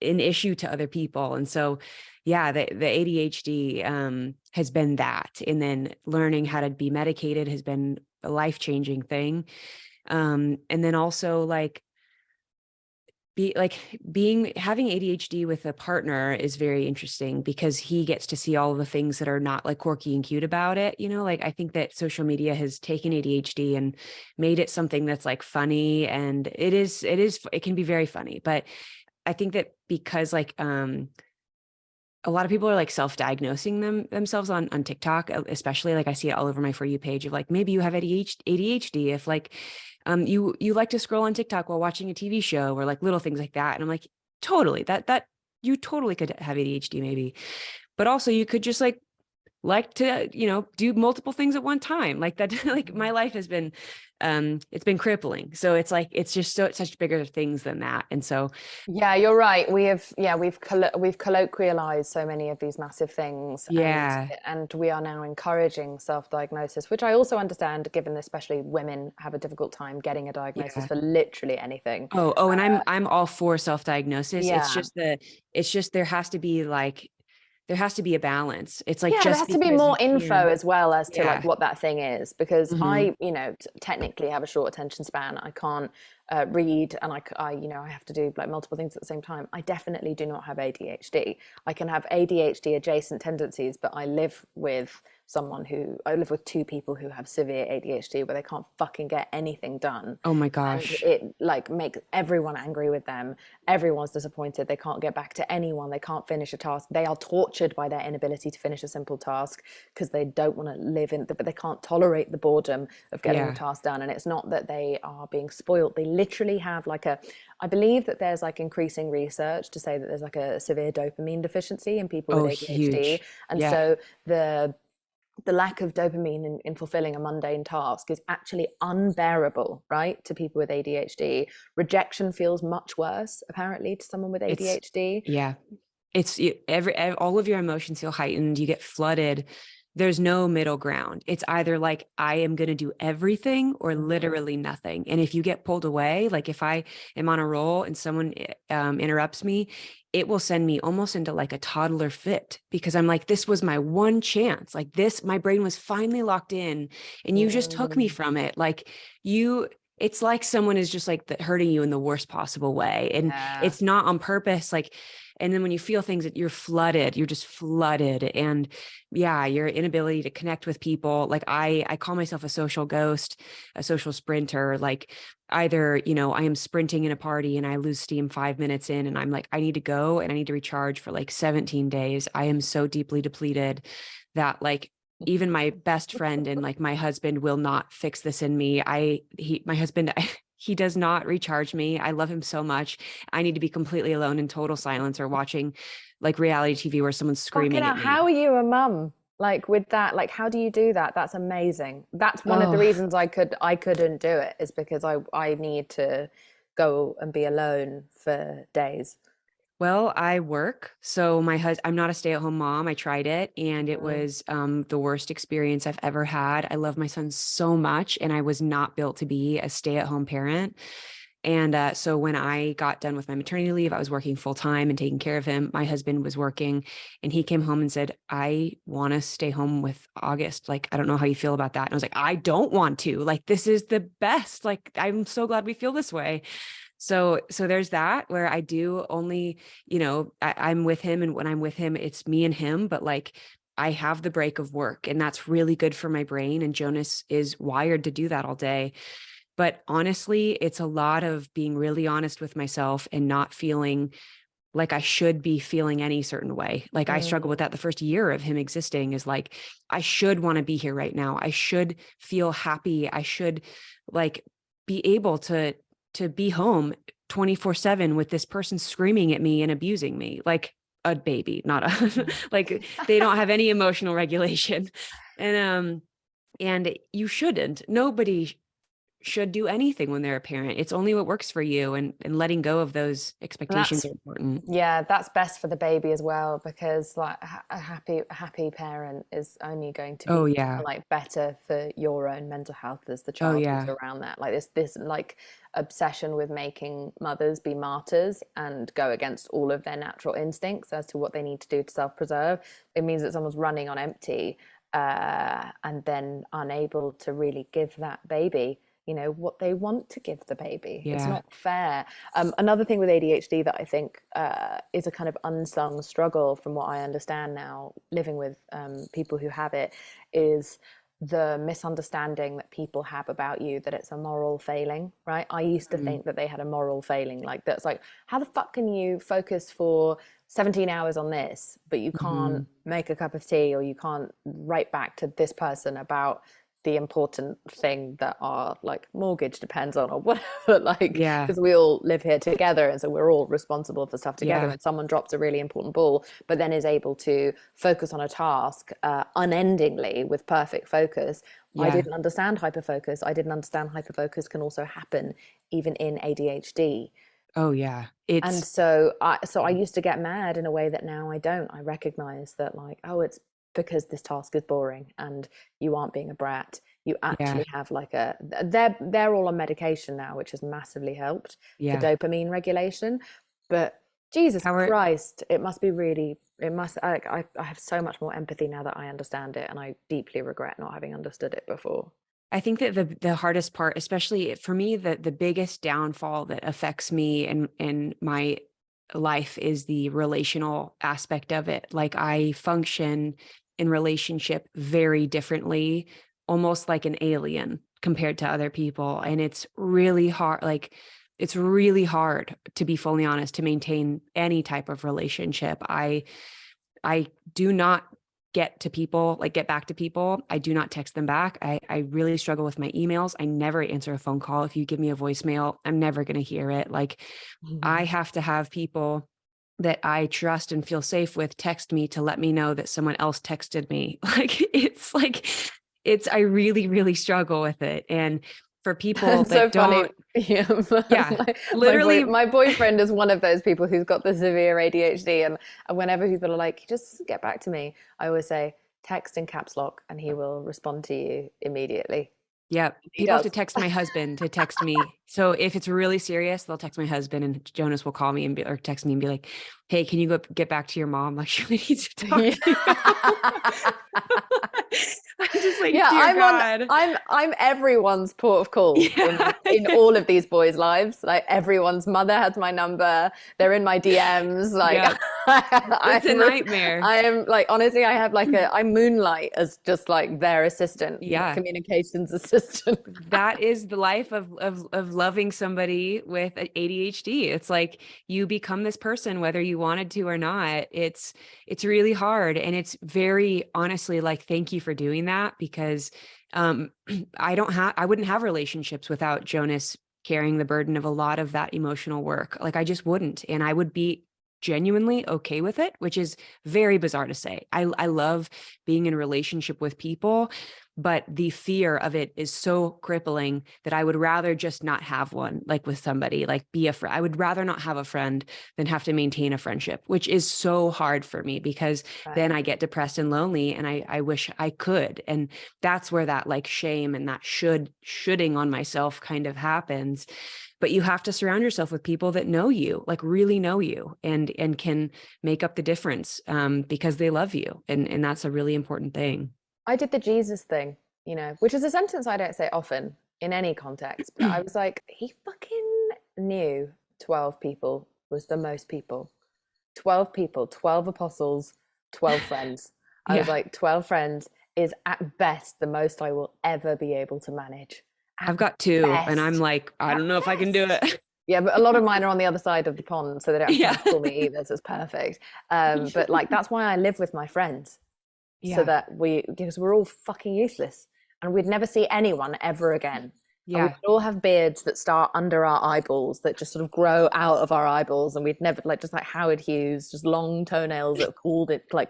issue to other people. And so, yeah, the ADHD has been that. And then learning how to be medicated has been a life-changing thing. And then also having ADHD with a partner is very interesting because he gets to see all of the things that are not like quirky and cute about it. Like I think that social media has taken ADHD and made it something that's like funny, and it can be very funny. But I think that because like a lot of people are like self-diagnosing themselves on TikTok, especially like I see it all over my For You page of like, maybe you have ADHD if like you like to scroll on TikTok while watching a TV show or like little things like that. And I'm like, totally, that you totally could have ADHD maybe, but also you could just like to, do multiple things at one time like that. Like my life has been, it's been crippling. So it's like, it's just such bigger things than that. And so, yeah, you're right. We've colloquialized so many of these massive things, yeah. and we are now encouraging self-diagnosis, which I also understand, given especially women have a difficult time getting a diagnosis for literally anything. Oh, and I'm all for self-diagnosis. Yeah. It's just there has to be a balance. It's like, Yeah, there just has to be because more you info can, as well as to like yeah. what that thing is, because Mhm. I, technically have a short attention span. I can't read, and I have to do like multiple things at the same time. I definitely do not have ADHD. I can have ADHD adjacent tendencies, but I live with two people who have severe ADHD where they can't fucking get anything done. Oh my And gosh. it like makes everyone angry with them. Everyone's disappointed. They can't get back to anyone. They can't finish a task. They are tortured by their inability to finish a simple task because they don't want to live in, but they can't tolerate the boredom of getting the Yeah. task done. And it's not that they are being spoiled. They literally have I believe that there's like increasing research to say that there's like a severe dopamine deficiency in people with Oh, ADHD. huge. And Yeah. so the lack of dopamine in fulfilling a mundane task is actually unbearable, right? To people with ADHD. Rejection feels much worse, apparently, to someone with ADHD. Yeah. It's all of your emotions feel heightened. You get flooded there's no middle ground. It's either like, I am going to do everything or Mhm. literally nothing. And if you get pulled away, like if I am on a roll and someone interrupts me, it will send me almost into like a toddler fit, because I'm like, this was my one chance. Like this, my brain was finally locked in and you just took me Mm. from it. Like it's like someone is just like hurting you in the worst possible way. And Yeah. it's not on purpose. Like, and then when you feel things that you're just flooded. And yeah, your inability to connect with people. Like I call myself a social ghost, a social sprinter. Like either, I am sprinting in a party and I lose steam 5 minutes in and I'm like, I need to go and I need to recharge for like 17 days. I am so deeply depleted that like even my best friend and like my husband will not fix this in me. My husband, he does not recharge me. I love him so much. I need to be completely alone in total silence or watching like reality TV where someone's Fucking screaming hell, at how are me. you a mum? Like with that, like how do you do that? That's amazing. That's one of the Oh, reasons I couldn't do it, is because I need to go and be alone for days. well, I work. So I'm not a stay-at-home mom. I tried it and it Mm. was the worst experience I've ever had. I love my son so much and I was not built to be a stay-at-home parent. And so when I got done with my maternity leave, I was working full time and taking care of him. My husband was working and he came home and said, I want to stay home with August. Like, I don't know how you feel about that. And I was like, I don't want to. Like, this is the best. Like, I'm so glad we feel this way. So there's that where I do only, I'm with him. And when I'm with him, it's me and him. But like, I have the break of work and that's really good for my brain. And Jonas is wired to do that all day. But honestly, it's a lot of being really honest with myself and not feeling like I should be feeling any certain way. Like I struggled with Mm. that the first year of him existing, is like, I should want to be here right now. I should feel happy. I should like be able to be home 24/7 with this person screaming at me and abusing me like a baby, not a like they don't have any emotional regulation. And you shouldn't. Nobody should do anything when they're a parent. It's only what works for you, and letting go of those And expectations that's are important. yeah, that's best for the baby as well, because like a happy parent is only going to Oh be yeah. like better for your own mental health as the Oh child who's yeah. around that. Like this like obsession with making mothers be martyrs and go against all of their natural instincts as to what they need to do to self-preserve. It means that someone's running on empty, and then unable to really give that baby, what they want to give the baby. It's Yeah. not fair. Another thing with ADHD that I think is a kind of unsung struggle, from what I understand now, living with people who have it, is the misunderstanding that people have about you, that it's a moral failing, right? I used to Mhm. think that they had a moral failing. Like, that's like, how the fuck can you focus for 17 hours on this, but you can't Mhm. make a cup of tea, or you can't write back to this person about the important thing that our like mortgage depends on, or whatever, like, Yeah. because we all live here together and so we're all responsible for stuff together, Yeah. and someone drops a really important ball but then is able to focus on a task unendingly with perfect focus. I Yeah. didn't understand hyperfocus. I didn't understand hyperfocus can also happen even in ADHD. Oh yeah. And It's so I used to get mad in a way that now I don't. I recognize that, like, oh, it's because this task is boring and you aren't being a brat. You yeah. actually have like they're all on medication now, which has massively helped for Yeah. dopamine regulation. But Jesus How are Christ, it must be really, it must, I have so much more empathy now that I understand it, and I deeply regret not having understood it before. I think that the hardest part, especially for me, the biggest downfall that affects me and my life is the relational aspect of it. Like I function in relationship very differently, almost like an alien compared to other people. And it's really hard. Like it's really hard, to be fully honest, to maintain any type of relationship. I do not get back to people. I do not text them back. I really struggle with my emails. I never answer a phone call. If you give me a voicemail, I'm never going to hear it. Like I have to have people that I trust and feel safe with text me to let me know that someone else texted me. I really, really struggle with it. And for people It's so that funny. don't, Yeah, yeah, literally, my boyfriend is one of those people who's got the severe ADHD, and whenever people are like, "Just get back to me," I always say, text in caps lock, and he will respond to you immediately. Yeah. He People have to does. text my husband to text me. So if it's really serious, they'll text my husband, and Jonas will call me and or text me and be like, "Hey, can you go get back to your mom? Like, she needs to talk Yeah. to you." I'm just like, Yeah, dear God. I'm everyone's port of call Yeah. in all of these boys' lives. Like, everyone's mother has my number. They're in my DMs. Like, Yeah. It's a nightmare. I am like, honestly, I have like I moonlight as just like their assistant, Yeah. communications assistant. That is the life of loving somebody with ADHD. It's like you become this person whether you wanted to or not. It's really hard, and it's very honestly like, thank you for doing that, because I wouldn't have relationships without Jonas carrying the burden of a lot of that emotional work. Like, I just wouldn't, and I would be genuinely okay with it, which is very bizarre to say. I love being in a relationship with people, but the fear of it is so crippling that I would rather just not have one, like with somebody, like be a friend. I would rather not have a friend than have to maintain a friendship, which is so hard for me, because then I get depressed and lonely, and I wish I could. And that's where that like shame and that shoulding on myself kind of happens. But you have to surround yourself with people that know you, like really know you, and can make up the difference, because they love you. And that's a really important thing. I did the Jesus thing, which is a sentence I don't say often in any context, but I was like, he fucking knew 12 people was the most people. 12 people, 12 apostles, 12 friends. I was Yeah. like, 12 friends is at best the most I will ever be able to manage. I've got two, and I'm like, I don't know if I can do it. Yeah, but a lot of mine are on the other side of the pond, so they don't have Yeah. time to call me either, so it's perfect. But like, that's why I live with my friends, so Yeah. that because we're all fucking useless, and we'd never see anyone ever again. And Yeah. we'd all have beards that start under our eyeballs, that just sort of grow out of our eyeballs, and we'd never, like, just like Howard Hughes, just long toenails that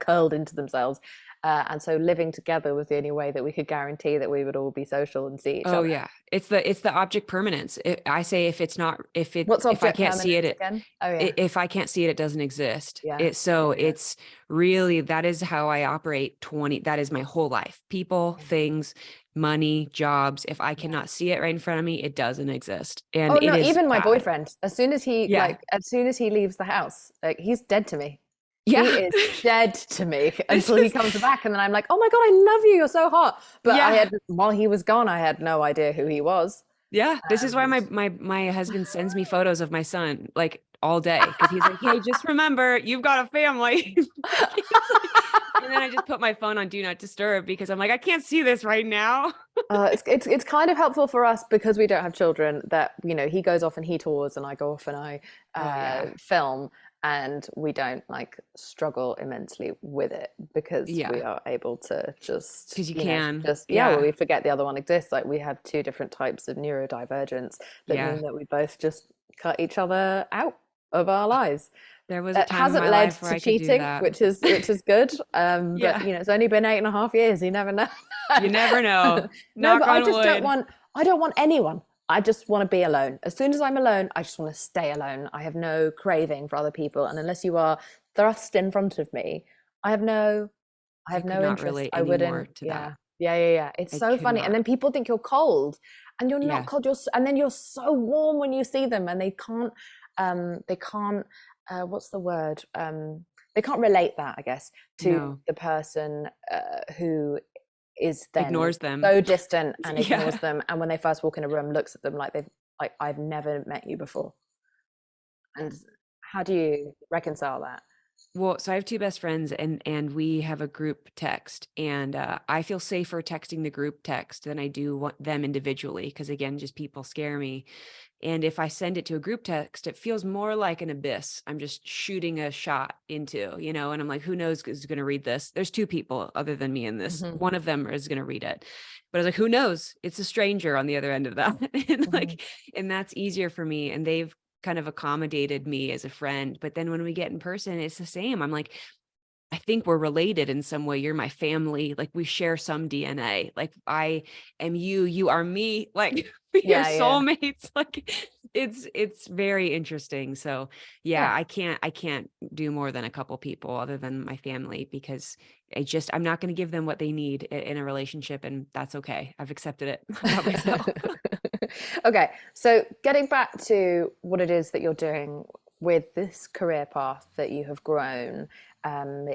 curled into themselves. And so living together was the only way that we could guarantee that we would all be social and see each Oh other. yeah. It's the object permanence. I say, if What's if I object can't see permanence it, again? Oh yeah, if I can't see it, it doesn't exist. yeah, So yeah. it's really, that is how I operate. That is my whole life. People, things, money, jobs. If I cannot see it right in front of me, it doesn't exist. And Oh it no, is even my bad. boyfriend, as soon as he Yeah. leaves the house, like, he's dead to me. He Yeah. is dead to me This until he is, comes back, and then I'm like, oh my God, I love you, you're so hot. But yeah. while he was gone, I had no idea who he was. Yeah. This is why And my husband sends me photos of my son like all day, because he's like, hey, just remember, you've got a family. And then I just put my phone on do not disturb, because I'm like, I can't see this right now. it's kind of helpful for us because we don't have children, that he goes off and he tours, and I go off and I Oh yeah. film, and we don't like struggle immensely with it, because Yeah. we are able to just Because you can. well, we forget the other one exists. Like, we have two different types of neurodivergence that Yeah. mean that we both just cut each other out of our lives. There was a It time in hasn't my led life where to I could do cheating, that. which is good. Yeah. But it's only been 8.5 years. You never know. You never know. No, Knock but I on just don't wood. want. I don't want anyone. I just want to be alone. As soon as I'm alone, I just want to stay alone. I have no craving for other people, and unless you are thrust in front of me, I have no I could not interest. relate I anymore wouldn't. to that. Yeah, yeah. It's I so could funny, and not. then people think you're cold, and you're not Yeah. cold. And then you're so warm when you see them, and they can't. They can't. What's the word? They can't relate that, I guess, to No. the person who is then Ignores them. so distant and ignores Yeah. them, and when they first walk in a room, looks at them like I've never met you before. And how do you reconcile that? Well, so I have two best friends, and we have a group text, and I feel safer texting the group text than I do them individually, because again, just people scare me. And if I send it to a group text, it feels more like an abyss. I'm just shooting a shot into, and I'm like, who knows who's going to read this? There's two people other than me in this. Mm-hmm. One of them is going to read it. But I was like, who knows? It's a stranger on the other end of that. And like, and that's easier for me. And they've kind of accommodated me as a friend. But then when we get in person, it's the same. I'm like, I think we're related in some way. You're my family. Like, we share some DNA. Like, I am you, you are me. Like, we are Yeah, yeah. soulmates. Like, it's very interesting. So yeah, Yeah. I can't do more than a couple people other than my family, because I'm not going to give them what they need in a relationship, and that's okay. I've accepted it about myself. Okay, so getting back to what it is that you're doing with this career path that you have grown,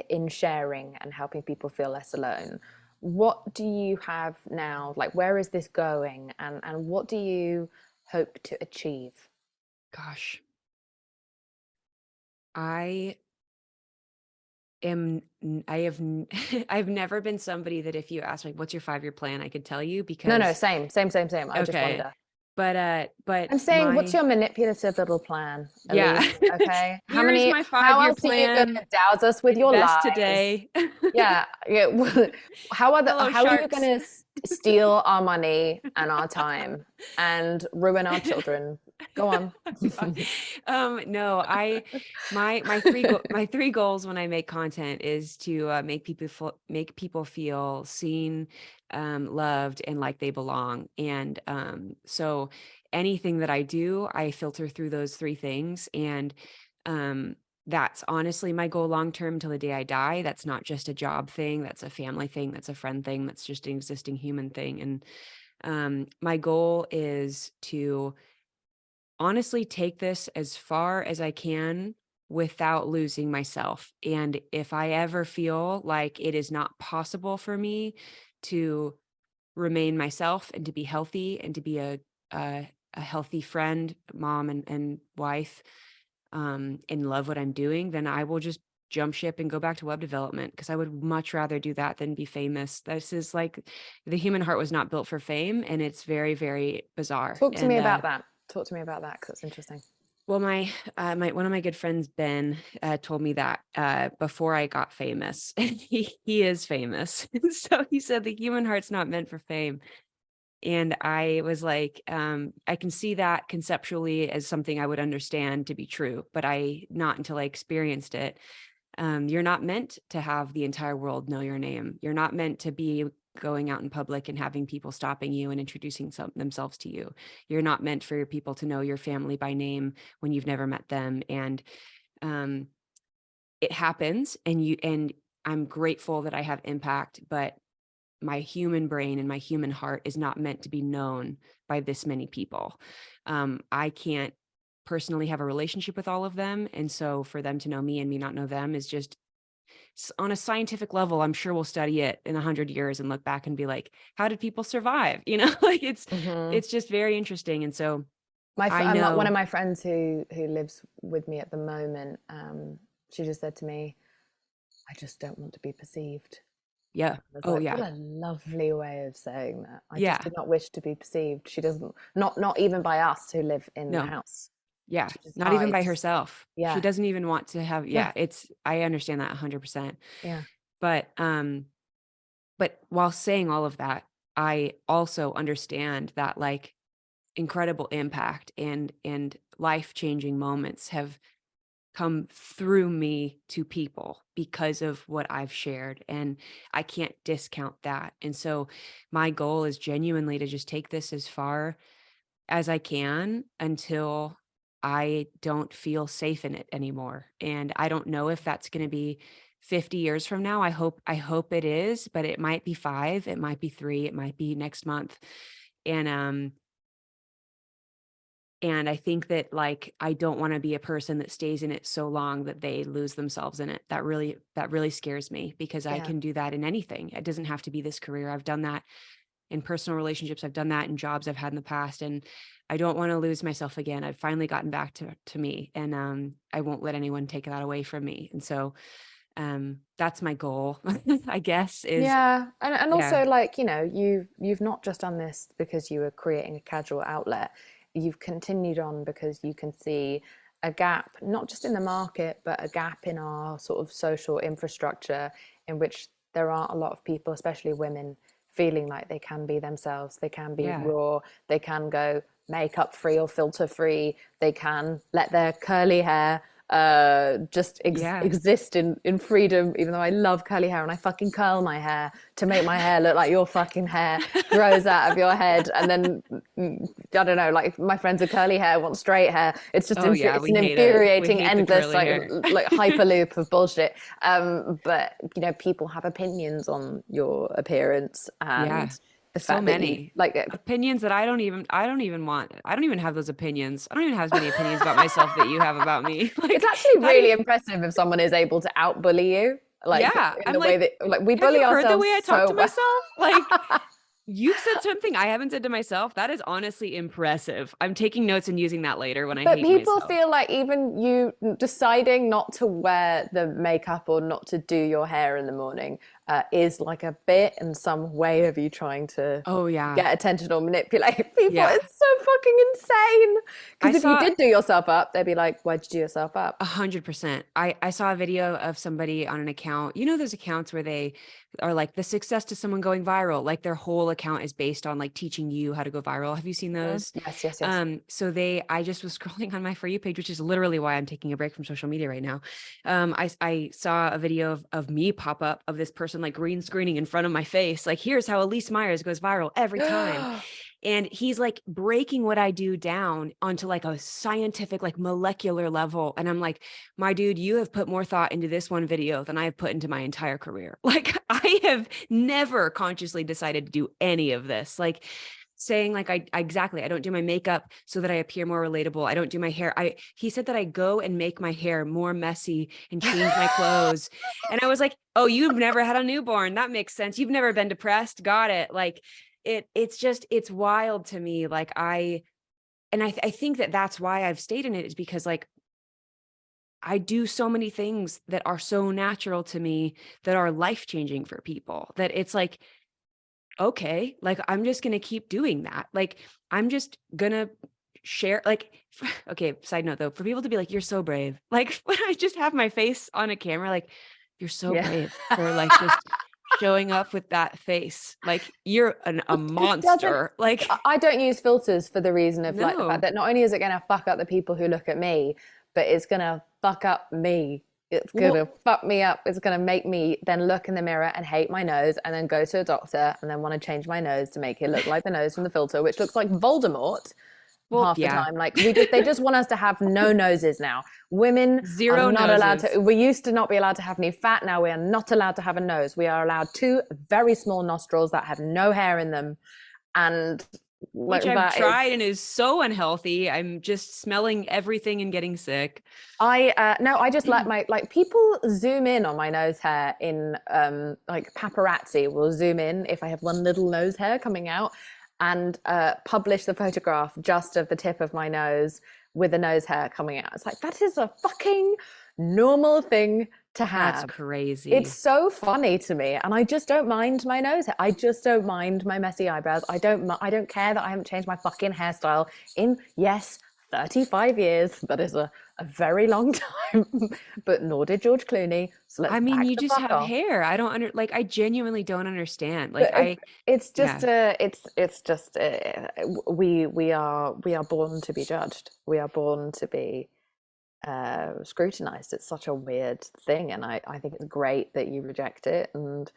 in sharing and helping people feel less alone, what do you have now? Like, where is this going, and what do you hope to achieve? Gosh, I am, I have, I've never been somebody that if you ask like, what's your 5-year plan, I could tell you No, because, same. I just okay. wonder. But I'm saying, what's your manipulative little plan, yeah, Elyse? Okay. here's my How 5-year else are you going plan. to douse us with your Invest lies? today. Yeah. Hello, How are you sharks. going to steal our money and our time and ruin our children? Go on. No, my three goals when I make content is to make people feel seen, loved, and like they belong. And so anything that I do, I filter through those three things. And that's honestly my goal long term till the day I die. That's not just a job thing. That's a family thing. That's a friend thing. That's just an existing human thing. And my goal is to honestly take this as far as I can without losing myself. And if I ever feel like it is not possible for me to remain myself and to be healthy and to be a healthy friend, mom, and wife, and love what I'm doing, then I will just jump ship and go back to web development, because I would much rather do that than be famous. This is like, the human heart was not built for fame, and it's very, very bizarre. Talk to me And about that. Talk to me about that, because it's interesting. well, my one of my good friends, Ben, told me that before I got famous. He is famous. So he said the human heart's not meant for fame. And I was like, I can see that conceptually as something I would understand to be true, but not until I experienced it. You're not meant to have the entire world know your name. You're not meant to be going out in public and having people stopping you and introducing themselves to you. You're not meant for your people to know your family by name when you've never met them. And um, it happens, and I'm grateful that I have impact, but my human brain and my human heart is not meant to be known by this many people. I can't personally have a relationship with all of them. And so for them to know me and me not know them is just, on a scientific level, I'm sure we'll study it in 100 years and look back and be like, how did people survive? Like Mm-hmm. it's just very interesting. And so One of know, my friends who lives with me at the moment, she just said to me, I just don't want to be perceived. yeah. I was Oh like, yeah. what a lovely way of saying that. I just Yeah. do not wish to be perceived. She doesn't, not even by us who live in the No. house. Yeah. She just, Not even by it's, herself. She yeah, doesn't even want to have, yeah, yeah, I understand that 100%. yeah, But while saying all of that, I also understand that like incredible impact and life-changing moments have come through me to people because of what I've shared, and I can't discount that. And so my goal is genuinely to just take this as far as I can until I don't feel safe in it anymore. And I don't know if that's going to be 50 years from now. I hope it is, but it might be 5, it might be 3, it might be next month. And and I think that like I don't want to be a person that stays in it so long that they lose themselves in it. That really scares me, because I yeah, can do that in anything. It doesn't have to be this career. I've done that in personal relationships. I've done that in jobs I've had in the past, and I don't want to lose myself again. I've finally gotten back to me, and I won't let anyone take that away from me. And so that's my goal, I guess, is yeah. And yeah, also, like, you've not just done this because you were creating a casual outlet. You've continued on because you can see a gap, not just in the market, but a gap in our sort of social infrastructure, in which there aren't a lot of people, especially women, feeling like they can be themselves, they can be yeah, raw, they can go makeup free or filter free, they can let their curly hair just Yeah. exist in freedom, even though I love curly hair and I fucking curl my hair to make my hair look like your fucking hair grows out of your head. And then I don't know, like my friends with curly hair want straight hair. It's just Oh yeah, it's we an hate it. We infuriating, hate the endless curly hair. like hyperloop of bullshit. But you know, people have opinions on your appearance Yeah. and the So fact that you many like opinions that I don't even want. I don't even have those opinions. I don't even have as many opinions about myself that you have about me. it's Like, actually how do really you, impressive if someone is able to outbully you, like yeah, in I'm the way like, that like we have bully you heard the ourselves way I talk so to well. myself? Like, you've said something I haven't said to myself. That is honestly impressive. I'm taking notes and using that later when I But hate people myself. feel like even you deciding not to wear the makeup or not to do your hair in the morning is like a bit in some way of you trying to Oh yeah. get attention or manipulate people. Yeah. It's so fucking insane. I Because if you saw did do yourself up, they'd be like, "Why'd you do yourself up?" 100%. I saw a video of somebody on an account. You know, those accounts where they are like the success to someone going viral, like their whole account is based on like teaching you how to go viral. Have you seen those? Yes, yes, yes. I just was scrolling on my For You page, which is literally why I'm taking a break from social media right now. I saw a video of me pop up of this person like green screening in front of my face. Like, here's how Elyse Myers goes viral every time. And he's like breaking what I do down onto like a scientific, like molecular level. And I'm like, my dude, you have put more thought into this one video than I have put into my entire career. Like, I have never consciously decided to do any of this. Like, saying like I don't do my makeup so that I appear more relatable. I don't do my hair. He said that I go and make my hair more messy and change my clothes. And I was like, oh, you've never had a newborn. That makes sense. You've never been depressed. Got it. Like, it's wild to me. Like, I think that that's why I've stayed in it, is because like I do so many things that are so natural to me that are life changing for people, that it's like, okay, like I'm just going to keep doing that. Like, I'm just going to share, like, okay, side note though, for people to be like, you're so brave. Like, when I just have my face on a camera, like, you're so Yeah. brave for like just showing up with that face. Like, you're a It doesn't. monster. Like, I don't use filters for the reason of like the fact no, that not only is it going to fuck up the people who look at me, but it's going to fuck up me. It's going to well, fuck me up. It's going to make me then look in the mirror and hate my nose and then go to a doctor and then want to change my nose to make it look like the nose from the filter, which looks like Voldemort half the yeah, time. Like they just want us to have no noses now. Women are zero not allowed noses. to. We used to not be allowed to have any fat. Now we are not allowed to have a nose. We are allowed two very small nostrils that have no hair in them, and like Which I've that is. tried and is so unhealthy. I'm just smelling everything and getting sick. I just let my like people zoom in on my nose hair in like paparazzi will zoom in if I have one little nose hair coming out and publish the photograph just of the tip of my nose with the nose hair coming out. It's like, that is a fucking normal thing to have. That's crazy. It's so funny to me, and I just don't mind my nose hair. I just don't mind my messy eyebrows. I don't care that I haven't changed my fucking hairstyle in, yes, 35 years. That is a very long time, but nor did George Clooney. So let's I mean, back you the just fuck have off. hair. I don't like, I genuinely don't understand. Like, But it's just yeah, it's just we are born to be judged. We are born to be scrutinized. It's such a weird thing, and I think it's great that you reject it, and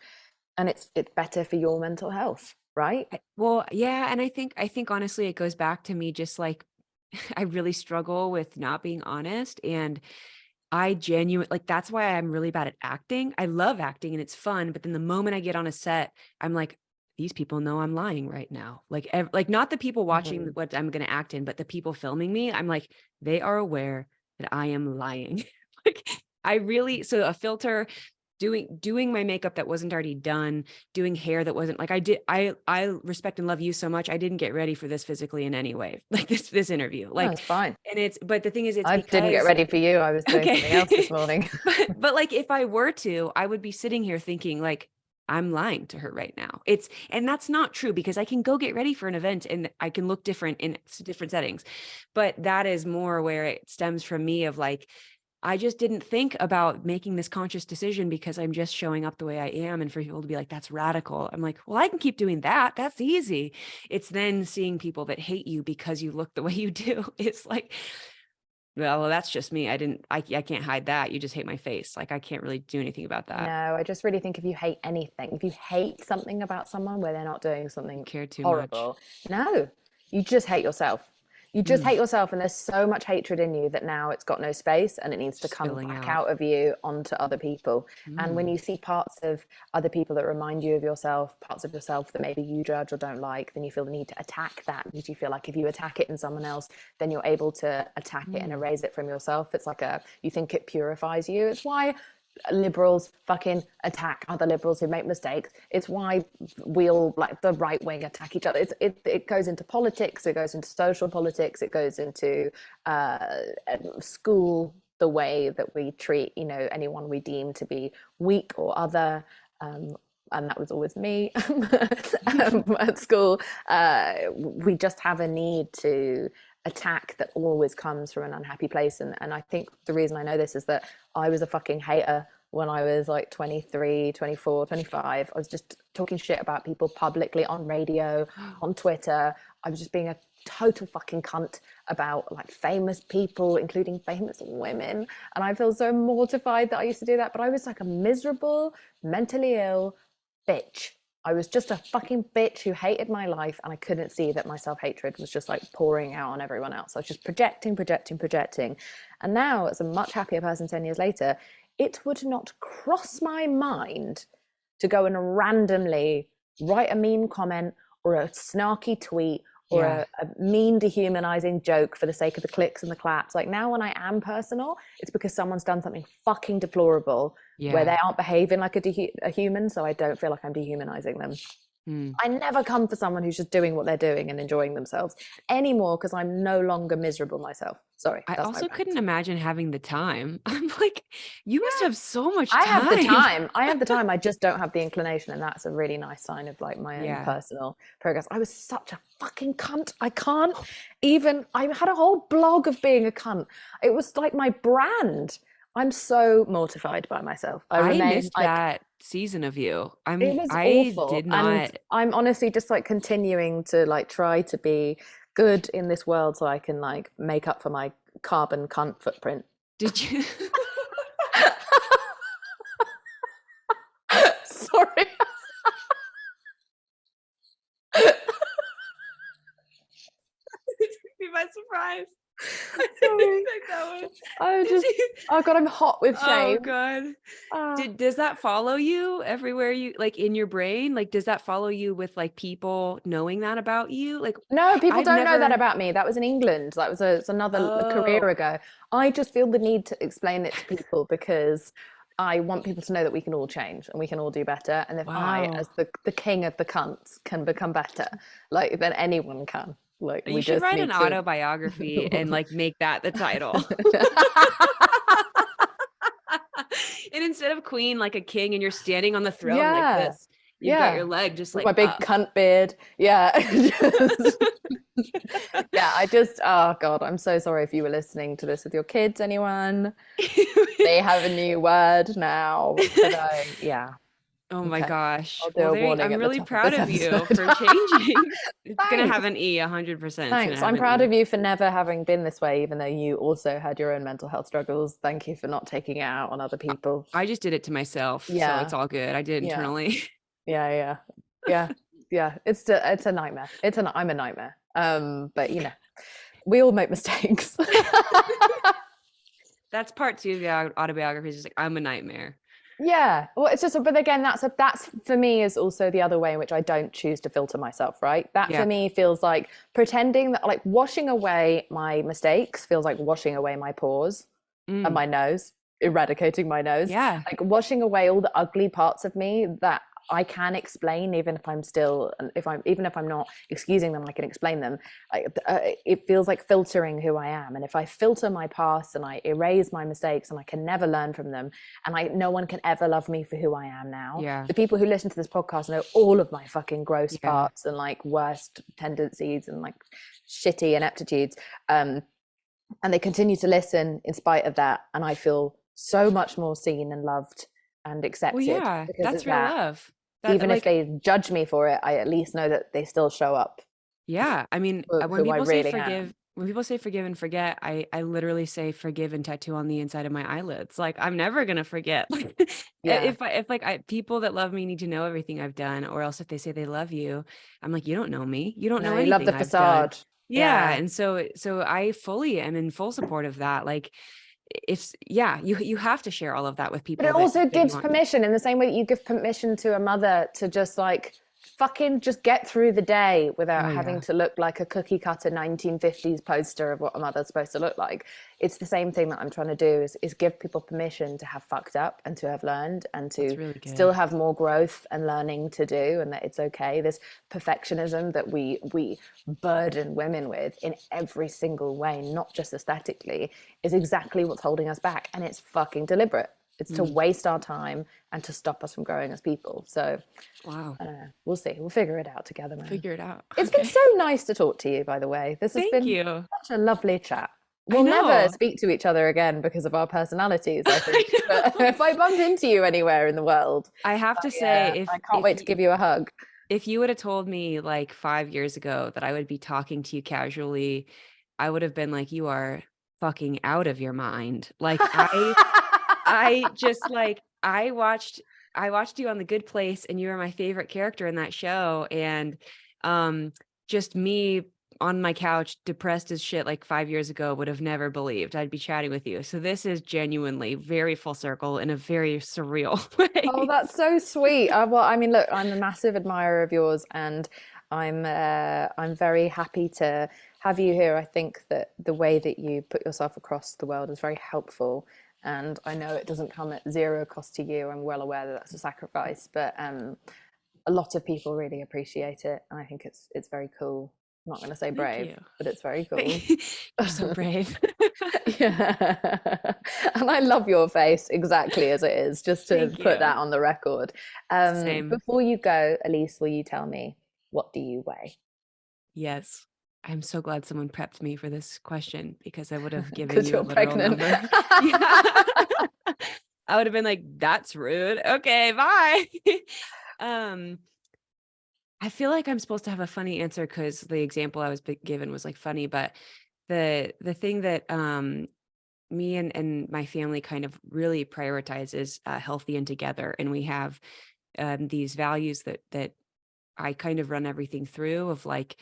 it's better for your mental health, right? well, yeah. And I think honestly, it goes back to me just like, I really struggle with not being honest. And I genuinely, like, that's why I'm really bad at acting. I love acting and it's fun. But then the moment I get on a set, I'm like, these people know I'm lying right now. Like, like not the people watching Mhm. what I'm going to act in, but the people filming me. I'm like, they are aware that I am lying. Like, I really, so a filter, doing my makeup that wasn't already done, doing hair that wasn't like, I respect and love you so much. I didn't get ready for this physically in any way, like this interview. No, Like, it's fine. and but the thing is, it's I didn't get because, ready for you. I was doing something else this okay. morning. But like, if I were to, I would be sitting here thinking like, I'm lying to her right now. And that's not true, because I can go get ready for an event and I can look different in different settings. But that is more where it stems from me of like, I just didn't think about making this conscious decision because I'm just showing up the way I am. And for people to be like, that's radical. I'm like, well, I can keep doing that. That's easy. It's then seeing people that hate you because you look the way you do. It's like, Well, that's just me. I can't hide that. You just hate my face. Like I can't really do anything about that. No, I just really think if you hate anything, if you hate something about someone where they're not doing You something care too much. horrible, no, you just hate yourself. You just Mm, hate yourself, and there's so much hatred in you that now it's got no space and it needs to come spilling back out. out of you onto other people. And when Mm, you see parts of other people that remind you of yourself, parts of yourself that maybe you judge or don't like, then you feel the need to attack that because you feel like if you attack it in someone else, then you're able to attack it and mm. erase it from yourself. It's like you think it purifies you. It's why liberals fucking attack other liberals who make mistakes. It's why we all, like the right wing, attack each other. It goes into politics, it goes into social politics, it goes into school, the way that we treat, you know, anyone we deem to be weak or other. And that was always me at school. We just have a need to attack that always comes from an unhappy place. And I think the reason I know this is that I was a fucking hater when I was like 23, 24, 25. I was just talking shit about people publicly on radio, on Twitter. I was just being a total fucking cunt about like famous people, including famous women. And I feel so mortified that I used to do that. But I was like a miserable, mentally ill bitch. I was just a fucking bitch who hated my life, and I couldn't see that my self-hatred was just like pouring out on everyone else. I was just projecting. And now, as a much happier person 10 years later, it would not cross my mind to go and randomly write a mean comment or a snarky tweet or Yeah. a mean dehumanizing joke for the sake of the clicks and the claps. Like now when I am personal, it's because someone's done something fucking deplorable where they Yeah. aren't behaving like a human, so I don't feel like I'm dehumanizing them. Mm. I never come for someone who's just doing what they're doing and enjoying themselves anymore because I'm no longer miserable myself. Sorry, I that's my also rant. couldn't imagine having the time. I'm like, you must have so much I have the time. time. I have the time. I just don't have the inclination, and that's a really nice sign of like my own Yeah. personal progress. I was such a fucking cunt. I can't even. I had a whole blog of being a cunt. It was like my brand. I'm so mortified by myself. I I remain missed like that season of you. it was I awful, did and not. I'm honestly just like continuing to like try to be good in this world so I can like make up for my carbon cunt footprint. Did you? Sorry. It took me by surprise. I Sorry. didn't expect that one. I Did just, you? oh God, I'm hot with Oh shame. God. Ah. Does that follow you everywhere you like in your brain? Like, does that follow you with like people knowing that about you? Like, No, people I've don't know that never. about me. That was in England. That was it's another career Oh, ago. I just feel the need to explain it to people because I want people to know that we can all change and we can all do better. And if I, wow. as the king of the cunts, can become better, like then anyone can. Like You we should just write need an to. autobiography and like make that the title. And instead of queen, like a king, and you're standing on the throne like Yeah, this. You've got your yeah. leg just With my like big up. cunt beard. Yeah. Yeah, I just, oh God, I'm so sorry if you were listening to this with your kids, anyone. They have a new word now. But yeah, Oh my okay. gosh. I'll do Well, a there warning I'm at the really top of proud this of you episode. for changing. It's gonna have Thanks. an E, 100%. It's gonna Thanks. have I'm an proud E. of you for never having been this way, even though you also had your own mental health struggles. Thank you for not taking it out on other people. I just did it to myself, so it's Yeah, all good. I did it yeah, internally. yeah. Yeah, yeah. It's a nightmare. I'm a nightmare. But you know, we all make mistakes. That's part two of the autobiography. Is just like, I'm a nightmare. Yeah. Well, it's just, but again, that's for me is also the other way in which I don't choose to filter myself, right? That Yeah. for me feels like pretending that, like washing away my mistakes feels like washing away my pores and Mm, my nose, eradicating my nose, yeah. like washing away all the ugly parts of me that I can explain, even if I'm still, even if I'm not excusing them, I can explain them. It feels like filtering who I am. And if I filter my past and I erase my mistakes and I can never learn from them, and no one can ever love me for who I am now. Yeah. The people who listen to this podcast know all of my fucking gross Yeah. parts and like worst tendencies and like shitty ineptitudes. And they continue to listen in spite of that. And I feel so much more seen and loved and Well, accepted yeah, because that's of real that. love. That Even if like, they judge me for it, I at least know that they still show up yeah. I mean, for when who I people say really forgive, am. when people say forgive and forget, I literally say forgive and tattoo on the inside of my eyelids. Like, I'm never gonna forget. Like, Yeah. if people that love me need to know everything I've done, or else if they say they love you, I'm like, you don't know me. You don't No, know you love anything the I've done. facade. Yeah. Yeah. And so I fully am in full support of that. Like, it's yeah, you have to share all of that with But people it that also that you gives want. permission in the same way that you give permission to a mother to just like fucking just get through the day without Oh having yeah. to look like a cookie cutter 1950s poster of what a mother's supposed to look like. It's the same thing that I'm trying to do is give people permission to have fucked up and to have learned and That's to really still good. have more growth and learning to do, and that it's okay. This perfectionism that we burden women with in every single way, not just aesthetically, is exactly what's holding us back, and it's fucking deliberate. It's to Mm. waste our time and to stop us from growing as people. So Wow. I don't know. We'll see. We'll figure it out together, man. Figure it out. It's been Okay. so nice to talk to you, by the way. This has Thank been you. such a lovely chat. I We'll never know. speak to each other again because of our personalities, I I think. But know. if I bumped into you anywhere in the world, I have to say, I can't wait to give you a hug. if you would have told me like 5 years ago that I would be talking to you casually, I would have been like, you are fucking out of your mind. Like, I just like I watched you on The Good Place, and you were my favorite character in that show. And um just me on my couch depressed as shit like 5 years ago would have never believed I'd be chatting with you. So this is genuinely very full circle in a very surreal Oh, way. that's so sweet. Well, I mean, look, I'm a massive admirer of yours, and I'm very happy to have you here. I think that the way that you put yourself across the world is very helpful, and I know it doesn't come at zero cost to you. I'm well aware that that's a sacrifice, but a lot of people really appreciate it, and I think it's very cool. I'm not going to say Thank brave, you. but it's very cool. You're so brave. Yeah. And I love your face exactly as it is, just to Thank put that you. on the record. Same. Before you go, Elyse, will you tell me, what do you weigh? Yes. I'm so glad someone prepped me for this question, because I would have given Because you a you're literal pregnant. number. Yeah. I would have been like, that's rude. Okay, bye. Um, I feel like I'm supposed to have a funny answer because the example I was given was like funny, but the thing that me and my family kind of really prioritize is healthy and together, and we have these values that I kind of run everything through of like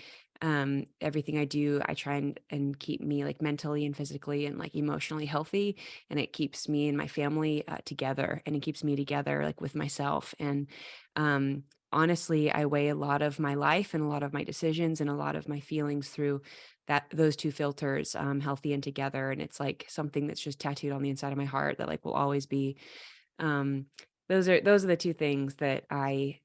everything I do, I try and keep me like mentally and physically and like emotionally healthy, and it keeps me and my family together, and it keeps me together like with myself. And um honestly, I weigh a lot of my life and a lot of my decisions and a lot of my feelings through those two filters, healthy and together. And it's like something that's just tattooed on the inside of my heart that like will always be. um those are the two things that I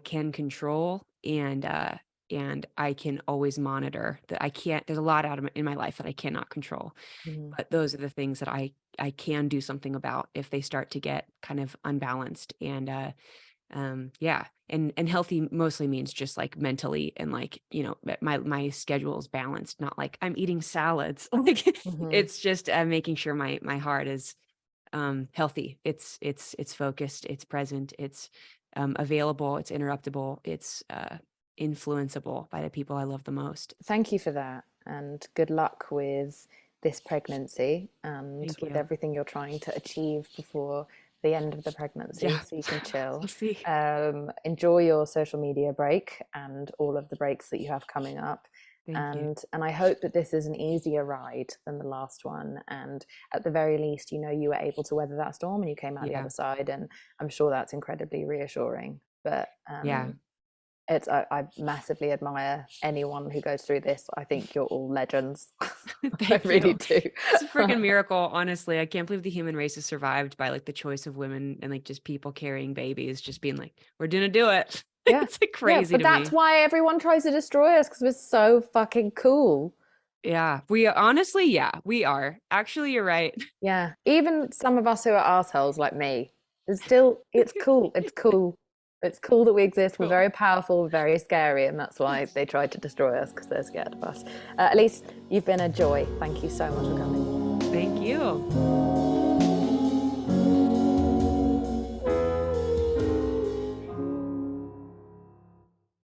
can control, and I can always monitor. That I can't, there's a lot out of in my life that I cannot control, Mhm. but those are the things that I can do something about if they start to get kind of unbalanced. And yeah, and healthy mostly means just like mentally, and like, my schedule is balanced, not like I'm eating salads. Like, Mhm. it's just making sure my heart is healthy. It's focused, it's present, it's available, it's interruptible, it's influenceable by the people I love the most. Thank you for that, and good luck with this pregnancy and Thank with you. everything you're trying to achieve before the end of the pregnancy, Yeah. so you can We'll chill. see. Enjoy your social media break and all of the breaks that you have coming up. Thank you. And I hope that this is an easier ride than the last one. And at the very least, you were able to weather that storm and you came out the Yeah. other side. And I'm sure that's incredibly reassuring. But Yeah. I massively admire anyone who goes through this. I think you're all legends. I Thank really you. do. It's a freaking miracle, honestly. I can't believe the human race has survived by like the choice of women and like just people carrying babies, just being like, we're gonna do it. Yeah. It's like Yeah. crazy But to that's me. why everyone tries to destroy us, because we're so fucking cool. Yeah. We honestly, yeah, we are. Actually, you're right. Yeah. Even some of us who are assholes like me, it's cool. It's cool. It's cool that we exist. We're Cool. very powerful, very scary, and that's why they tried to destroy us, because they're scared of us. Elyse, you've been a joy. Thank you so much for coming. Thank you.